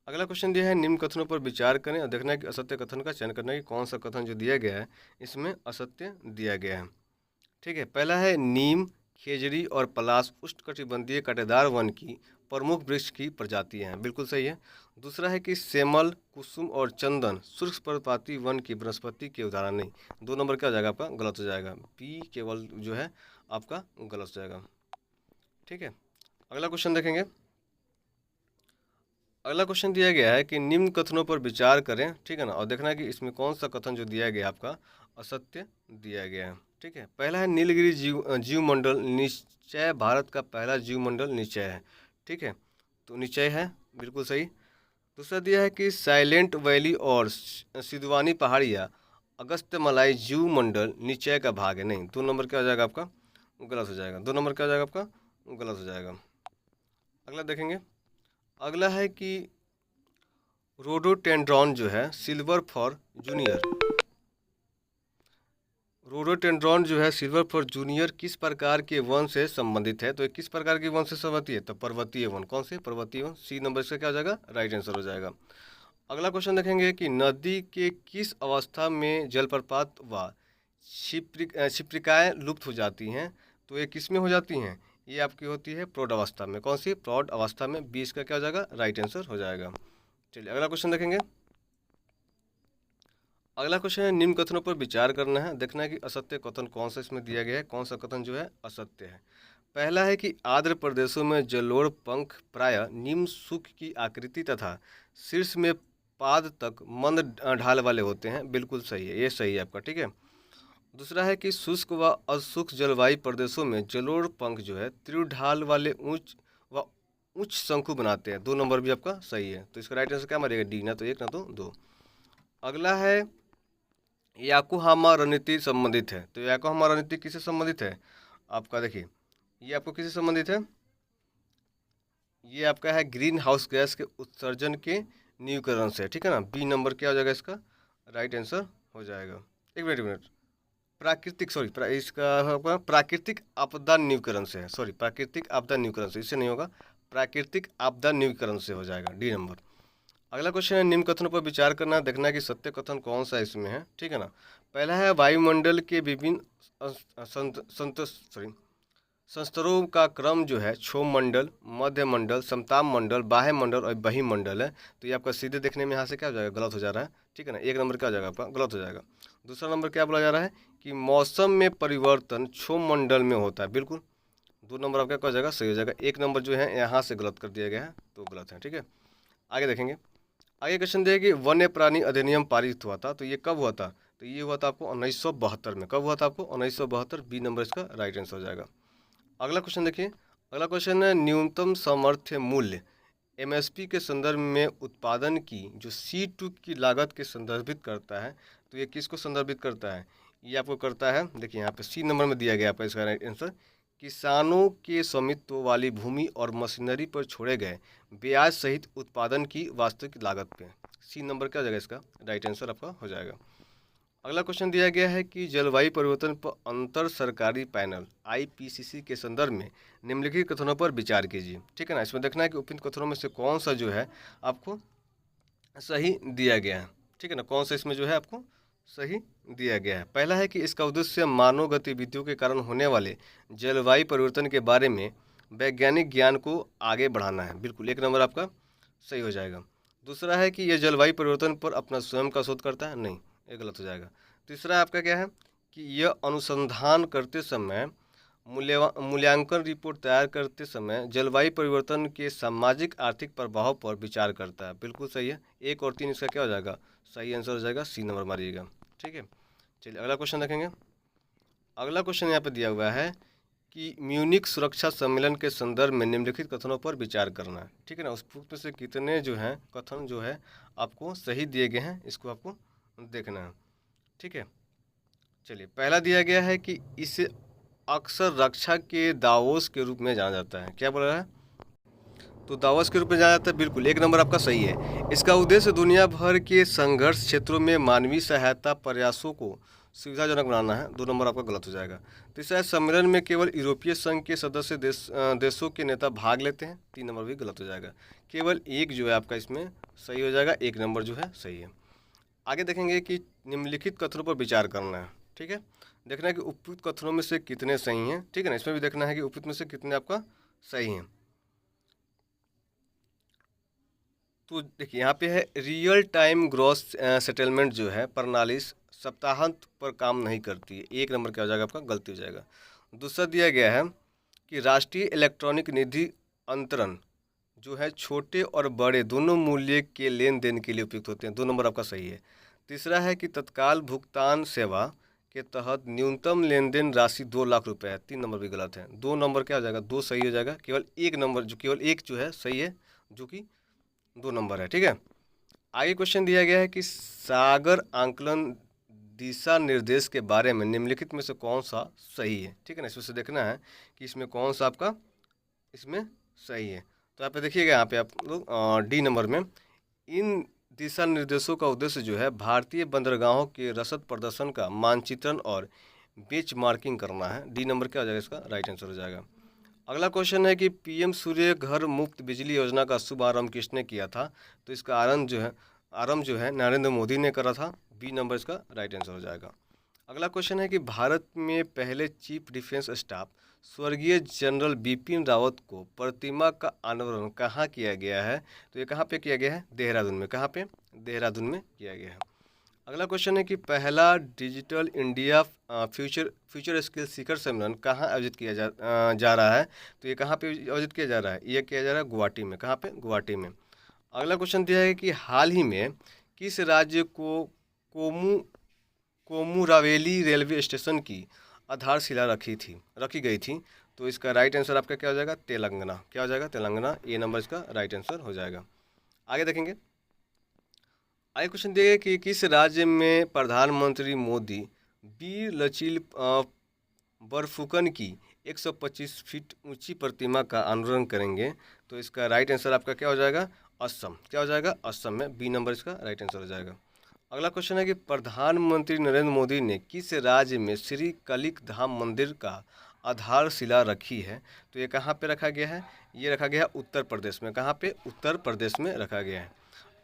अगला क्वेश्चन दिया है, निम्न कथनों पर विचार करें और देखना है कि असत्य कथन का चयन करना है कि कौन सा कथन जो दिया गया है इसमें असत्य दिया गया है। ठीक है, पहला है नीम, खेजड़ी और पलाश उष्णकटिबंधीय कांटेदार वन की प्रमुख वृक्ष की प्रजातियां हैं, बिल्कुल सही है। दूसरा है कि सेमल, कुसुम और चंदन शुष्क पर्णपाती वन की वनस्पति के उदाहरण, नहीं 2 नंबर क्या हो जाएगा आपका गलत हो जाएगा, बी केवल जो है आपका गलत हो जाएगा। ठीक है, अगला क्वेश्चन देखेंगे। अगला क्वेश्चन दिया गया है कि निम्न कथनों पर विचार करें। ठीक है ना, और देखना है कि इसमें कौन सा कथन जो दिया गया आपका असत्य दिया गया है। ठीक है, पहला है नीलगिरी जीवमंडल निश्चय भारत का पहला जीवमंडल निश्चय है। ठीक है, तो निश्चय है, बिल्कुल सही। दूसरा दिया है कि साइलेंट वैली और सिद्धवानी पहाड़ियाँ अगस्त्यमलाई जीवमंडल निश्चय का भाग है, नहीं 2 नंबर क्या हो जाएगा आपका गलत हो जाएगा, 2 नंबर क्या हो जाएगा आपका गलत हो जाएगा। अगला देखेंगे, अगला है कि रोडोडेंड्रॉन जो है सिल्वर फॉर जूनियर, रोडोडेंड्रॉन जो है सिल्वर फॉर जूनियर किस प्रकार के वन से संबंधित है, तो ये किस प्रकार के वन से संबंधित है, तो पर्वतीय वन, कौन से पर्वतीय वन, सी नंबर इसका क्या हो जाएगा राइट आंसर हो जाएगा। अगला क्वेश्चन देखेंगे कि नदी के किस अवस्था में जलप्रपात व क्षिप्रिकाएँ लुप्त हो जाती हैं, तो ये किस में हो जाती हैं, ये आपकी होती है प्रौढ़ अवस्था में, कौन सी प्रौढ़ अवस्था में, 20 का क्या हो जाएगा राइट आंसर हो जाएगा। चलिए अगला क्वेश्चन देखेंगे। अगला क्वेश्चन है, निम्न कथनों पर विचार करना है, देखना है कि असत्य कथन कौन सा इसमें दिया गया है, कौन सा कथन जो है असत्य है। पहला है कि आर्द्र प्रदेशों में जलोढ़ पंख प्रायः निम्न सुख की आकृति तथा शीर्ष में पाद तक मंद ढाल वाले होते हैं, बिल्कुल सही है, ये सही है आपका। ठीक है। दूसरा है कि शुष्क व अशुष्क जलवायु प्रदेशों में जलोढ़ पंख जो है तीव्र ढाल वाले ऊंच व उच्च शंकु बनाते हैं। 2 नंबर भी आपका सही है। तो इसका राइट आंसर क्या मारेगा? डी, ना तो 1 ना तो 2। अगला है याकोहामा रणनीति संबंधित है। तो याकोहामा रणनीति किससे संबंधित है? आपका देखिए, ये आपको किससे संबंधित है? ये आपका है ग्रीन हाउस गैस के उत्सर्जन के न्यूनीकरण से, ठीक है ना। बी नंबर क्या हो जाएगा इसका राइट आंसर हो जाएगा। एक मिनट, प्राकृतिक सॉरी इसका होगा प्राकृतिक आपदा न्यूनीकरण से है। सॉरी, प्राकृतिक आपदा न्यूनीकरण से, इससे नहीं होगा, प्राकृतिक आपदा न्यूनीकरण से हो जाएगा, डी नंबर। अगला क्वेश्चन है निम्न कथनों पर विचार करना, देखना है कि सत्य कथन कौन सा इसमें है, ठीक है ना। पहला है वायुमंडल के विभिन्न संस्तरों का क्रम जो है क्षोभ मंडल, मध्य मंडल, समताप मंडल, बाह्य मंडल और बहिमंडल है। तो ये आपका सीधे देखने में यहाँ से क्या हो जाएगा? गलत हो जा रहा है, ठीक है ना। 1 नंबर क्या हो जाएगा आपका? गलत हो जाएगा। दूसरा नंबर क्या बोला जा रहा है कि मौसम में परिवर्तन क्षोभ मंडल में होता है, बिल्कुल। 2 नंबर आपका क्या हो जाएगा? सही हो जाएगा। 1 नंबर जो है यहाँ से गलत कर दिया गया है, तो गलत है, ठीक है। आगे देखेंगे। आगे क्वेश्चन दिया कि वन्य प्राणी अधिनियम पारित हुआ था, तो ये कब हुआ था? तो ये हुआ था आपको 1972 में। कब हुआ था आपको? 1972। बी नंबर इसका राइट आंसर हो जाएगा। अगला क्वेश्चन देखिए। अगला क्वेश्चन है न्यूनतम समर्थ्य मूल्य एमएसपी के संदर्भ में उत्पादन की जो C2 की लागत के संदर्भित करता है। तो ये किसको संदर्भित करता है? ये आपको करता है, देखिए यहाँ पे सी नंबर में दिया गया आपका इसका राइट आंसर, किसानों के स्वामित्व वाली भूमि और मशीनरी पर छोड़े गए ब्याज सहित उत्पादन की वास्तविक लागत पे। सी नंबर क्या हो जाएगा इसका राइट आंसर आपका हो जाएगा। अगला क्वेश्चन दिया गया है कि जलवायु परिवर्तन पर अंतर सरकारी पैनल IPCC के संदर्भ में निम्नलिखित कथनों पर विचार कीजिए, ठीक है ना। इसमें देखना है कि उपयुक्त कथनों में से कौन सा जो है आपको सही दिया गया है, ठीक है ना। कौन सा इसमें जो है आपको सही दिया गया है? पहला है कि इसका उद्देश्य मानव गतिविधियों के कारण होने वाले जलवायु परिवर्तन के बारे में वैज्ञानिक ज्ञान को आगे बढ़ाना है, बिल्कुल 1 नंबर आपका सही हो जाएगा। दूसरा है कि यह जलवायु परिवर्तन पर अपना स्वयं का शोध करता है, नहीं, ये गलत हो जाएगा। तीसरा आपका क्या है कि यह अनुसंधान करते समय मूल्यांकन रिपोर्ट तैयार करते समय जलवायु परिवर्तन के सामाजिक आर्थिक प्रभाव पर विचार करता है, बिल्कुल सही है। 1 और 3 इसका क्या हो जाएगा? सही आंसर हो जाएगा, सी नंबर मारिएगा, ठीक है। चलिए अगला क्वेश्चन देखेंगे। अगला क्वेश्चन यहाँ पे दिया हुआ है कि म्यूनिक सुरक्षा सम्मेलन के संदर्भ में निम्नलिखित कथनों पर विचार करना है, ठीक है ना। उस में से कितने जो हैं कथन जो है आपको सही दिए गए हैं, इसको आपको देखना है, ठीक है। चलिए पहला दिया गया है कि इसे अक्सर रक्षा के दावोस के रूप में जाना जाता है। क्या बोल रहा है? तो दावोस के रूप में जाना जाता है, बिल्कुल 1 नंबर आपका सही है। इसका उद्देश्य दुनिया भर के संघर्ष क्षेत्रों में मानवीय सहायता प्रयासों को सुविधाजनक बनाना है। 2 नंबर आपका गलत हो जाएगा। तीसरा सम्मेलन में केवल यूरोपीय संघ के सदस्य देशों के नेता भाग लेते हैं। 3 नंबर भी गलत हो जाएगा। केवल 1 जो है आपका इसमें सही हो जाएगा, 1 नंबर जो है सही है। आगे देखेंगे कि निम्नलिखित कथनों पर विचार करना है, ठीक है। देखना है कि उपयुक्त कथनों में से कितने सही हैं, ठीक है ना। इसमें भी देखना है कि उपयुक्त में से कितने आपका सही हैं। तो देखिए यहाँ पे है रियल टाइम ग्रॉस सेटलमेंट जो है प्रणाली सप्ताहांत पर काम नहीं करती है। 1 नंबर क्या हो जाएगा आपका? गलती हो जाएगा। दूसरा दिया गया है कि राष्ट्रीय इलेक्ट्रॉनिक निधि अंतरण जो है छोटे और बड़े दोनों मूल्य के लेन देन के लिए उपयुक्त होते हैं। 2 नंबर आपका सही है। तीसरा है कि तत्काल भुगतान सेवा के तहत न्यूनतम लेन देन राशि 2 लाख रुपए है। 3 नंबर भी गलत है। 2 नंबर क्या हो जाएगा? 2 सही हो जाएगा। केवल 1 नंबर केवल 1 जो है सही है, जो कि 2 नंबर है, ठीक है। आगे क्वेश्चन दिया गया है कि सागर आंकलन दिशा निर्देश के बारे में निम्नलिखित में से कौन सा सही है, ठीक है ना। इसमें से देखना है कि इसमें कौन सा आपका इसमें सही है। तो यहाँ पे देखिएगा, यहाँ पे आप लोग डी नंबर में इन दिशा निर्देशों का उद्देश्य जो है भारतीय बंदरगाहों के रसद प्रदर्शन का मानचित्रण और बेंच मार्किंग करना है। डी नंबर क्या हो जाएगा? इसका राइट आंसर हो जाएगा। अगला क्वेश्चन है कि PM सूर्य घर मुफ्त बिजली योजना का शुभारंभ किसने किया था? तो इसका आरंभ जो है नरेंद्र मोदी ने करा था। बी नंबर इसका राइट आंसर हो जाएगा। अगला क्वेश्चन है कि भारत में पहले चीफ डिफेंस स्टाफ स्वर्गीय जनरल बिपिन रावत को प्रतिमा का अनावरण कहाँ किया गया है? तो ये कहाँ पे किया गया है? देहरादून में। कहाँ पे? देहरादून में किया गया है। अगला क्वेश्चन है कि पहला डिजिटल इंडिया फ्यूचर स्किल शिखर सम्मेलन कहाँ आयोजित किया जा रहा है? तो ये कहाँ पे आयोजित किया जा रहा है? ये किया जा रहा है गुवाहाटी में। कहाँ पे? गुवाहाटी में। अगला क्वेश्चन दिया है कि हाल ही में किस राज्य को कोमुरावेली रेलवे स्टेशन की आधारशिला रखी गई थी? तो इसका राइट आंसर आपका क्या हो जाएगा? तेलंगाना। क्या हो जाएगा? तेलंगाना। ए नंबर इसका राइट आंसर हो जाएगा। आगे देखेंगे। आगे क्वेश्चन दिया गया कि किस राज्य में प्रधानमंत्री मोदी वीर लचित बरफुकन की 125 फीट ऊंची प्रतिमा का अनावरण करेंगे? तो इसका राइट आंसर आपका क्या हो जाएगा? असम। क्या हो जाएगा? असम में। बी नंबर इसका राइट आंसर हो जाएगा। अगला क्वेश्चन है कि प्रधानमंत्री नरेंद्र मोदी ने किस राज्य में श्री कलिक धाम मंदिर का आधारशिला रखी है? तो ये कहाँ पे रखा गया है? ये रखा गया है उत्तर प्रदेश में। कहाँ पे? उत्तर प्रदेश में रखा गया है।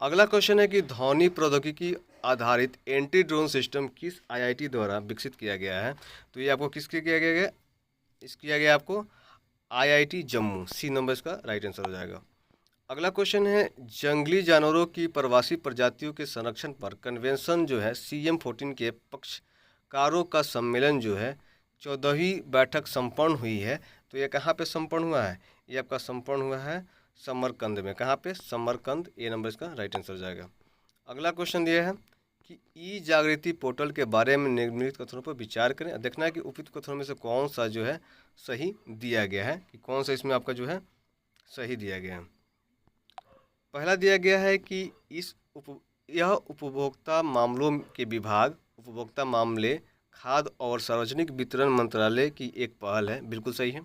अगला क्वेश्चन है कि ध्वनि प्रौद्योगिकी आधारित एंटी ड्रोन सिस्टम किस आईआईटी द्वारा विकसित किया गया है? तो ये आपको किसके किया गया? किया गया आपको आईआईटी जम्मू। सी नंबर इसका राइट आंसर हो जाएगा। अगला क्वेश्चन है जंगली जानवरों की प्रवासी प्रजातियों के संरक्षण पर कन्वेंशन जो है CM14 के पक्षकारों का सम्मेलन जो है 14वीं बैठक संपन्न हुई है। तो ये कहाँ पे संपन्न हुआ है? ये आपका संपन्न हुआ है समरकंद में। कहाँ पे? समरकंद। ए नंबर इसका राइट आंसर हो जाएगा। अगला क्वेश्चन दिया है कि ई जागृति पोर्टल के बारे में निम्नलिखित कथनों पर विचार करें। देखना है कि उपयुक्त कथनों में से कौन सा जो है सही दिया गया है, कि कौन सा इसमें आपका जो है सही दिया गया है। पहला दिया गया है कि यह उपभोक्ता मामलों के विभाग, उपभोक्ता मामले, खाद्य और सार्वजनिक वितरण मंत्रालय की एक पहल है। बिल्कुल सही है।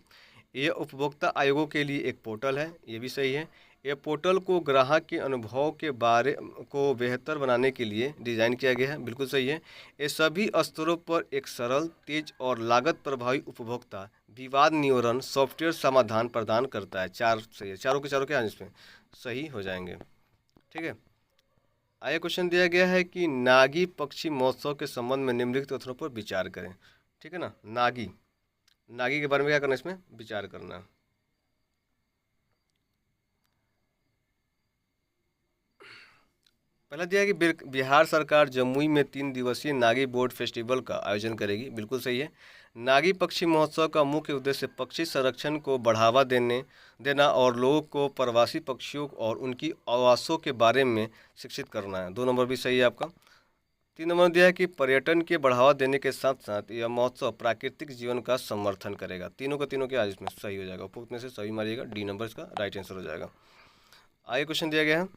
यह उपभोक्ता आयोगों के लिए एक पोर्टल है। ये भी सही है। यह पोर्टल को ग्राहक के अनुभव के बारे को बेहतर बनाने के लिए डिज़ाइन किया गया है। बिल्कुल सही है। ये सभी स्तरों पर एक सरल, तेज और लागत प्रभावी उपभोक्ता विवाद निवारण सॉफ्टवेयर समाधान प्रदान करता है। चार सही है। चारों के चारों क्या इसमें सही हो जाएंगे। ठीक है। आगे क्वेश्चन दिया गया है कि नागी पक्षी महोत्सव के संबंध में निम्नलिखित कथनों पर विचार करें। ठीक है ना। नागी के बारे में क्या करना है? इसमें विचार करना है। पहला दिया है कि बिहार सरकार जमुई में 3 दिवसीय नागी बोर्ड फेस्टिवल का आयोजन करेगी। बिल्कुल सही है। नागी पक्षी महोत्सव का मुख्य उद्देश्य पक्षी संरक्षण को बढ़ावा देना और लोगों को प्रवासी पक्षियों और उनकी आवासों के बारे में शिक्षित करना है। 2 नंबर भी सही है आपका। 3 नंबर दिया है कि पर्यटन के बढ़ावा देने के साथ साथ यह महोत्सव प्राकृतिक जीवन का समर्थन करेगा। तीनों का तीनों क्या इसमें सही हो जाएगा। उपयुक्त में से सही मारिएगा। डी नंबर इसका राइट आंसर हो जाएगा। आगे क्वेश्चन दिया गया है।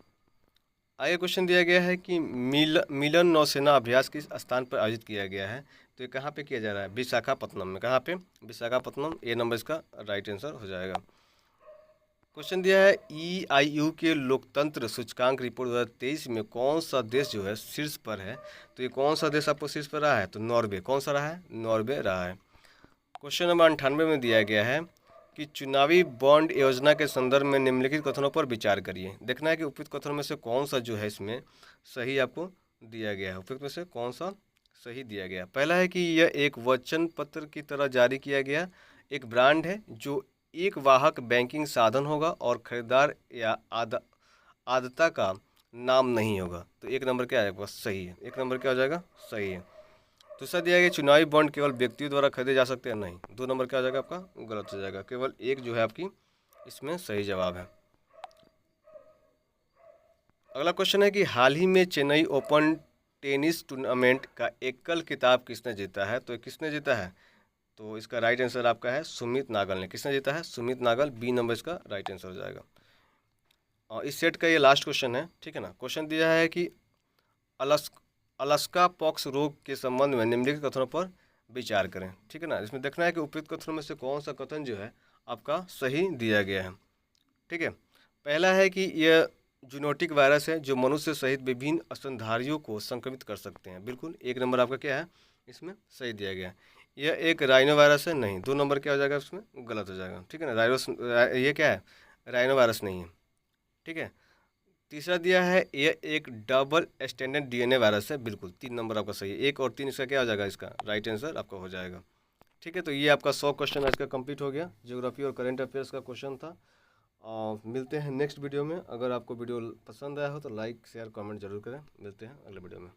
आगे क्वेश्चन दिया गया है कि मिलन नौसेना अभ्यास किस स्थान पर आयोजित किया गया है? तो ये कहाँ पे किया जा रहा है? विशाखापत्तनम में। कहाँ पे? विशाखापत्तनम। ए नंबर इसका राइट आंसर हो जाएगा। क्वेश्चन दिया है EIU के लोकतंत्र सूचकांक रिपोर्ट 2023 में कौन सा देश जो है शीर्ष पर है? तो ये कौन सा देश आपको शीर्ष पर रहा है? तो नॉर्वे। कौन सा रहा है? नॉर्वे रहा है। क्वेश्चन नंबर 98 में दिया गया है कि चुनावी बॉन्ड योजना के संदर्भ में निम्नलिखित कथनों पर विचार करिए। देखना है कि उपयुक्त कथनों में से कौन सा जो है इसमें सही आपको दिया गया है। उपयुक्त में से कौन सा सही दिया गया? पहला है कि यह एक वचन पत्र की तरह जारी किया गया एक ब्रांड है जो एक वाहक बैंकिंग साधन होगा और खरीदार या आदता का नाम नहीं होगा। तो 1 नंबर क्या है? बस सही है। 1 नंबर क्या हो जाएगा? सही है। दूसरा दिया गया चुनावी बॉन्ड केवल व्यक्तियों द्वारा खरीदे जा सकते हैं। नहीं। 2 नंबर क्या हो जाएगा आपका? गलत हो जाएगा। केवल 1 जो है आपकी इसमें सही जवाब है। अगला क्वेश्चन है कि हाल ही में चेन्नई ओपन टेनिस टूर्नामेंट का एकल खिताब किसने जीता है? तो किसने जीता है? तो इसका राइट आंसर आपका है सुमित नागल ने। किसने जीता है? सुमित नागल। बी नंबर इसका राइट आंसर हो जाएगा। और इस सेट का ये लास्ट क्वेश्चन है। ठीक है ना। क्वेश्चन दिया है कि अलास्का पॉक्स रोग के संबंध में निम्नलिखित कथनों पर विचार करें। ठीक है ना। इसमें देखना है कि उपयुक्त कथनों में से कौन सा कथन जो है आपका सही दिया गया है। ठीक है। पहला है कि यह जूनोटिक वायरस है जो मनुष्य सहित विभिन्न स्तनधारियों को संक्रमित कर सकते हैं। बिल्कुल। 1 नंबर आपका क्या है? इसमें सही दिया गया है। यह एक राइनो वायरस है। नहीं। 2 नंबर क्या हो जाएगा? उसमें गलत हो जाएगा। ठीक है ना। ये क्या है? राइनो वायरस नहीं है। ठीक है। तीसरा दिया है यह एक डबल स्टैंडर्ड DNA वायरस है। बिल्कुल। 3 नंबर आपका सही है। 1 और 3 इसका क्या हो जाएगा? इसका राइट आंसर आपका हो जाएगा। ठीक है। तो ये आपका 100 क्वेश्चन आज का कंप्लीट हो गया। ज्योग्राफी और करंट अफेयर्स का क्वेश्चन था। और मिलते हैं नेक्स्ट वीडियो में। अगर आपको वीडियो पसंद आया हो तो लाइक शेयर कमेंट जरूर करें। मिलते हैं अगले वीडियो में।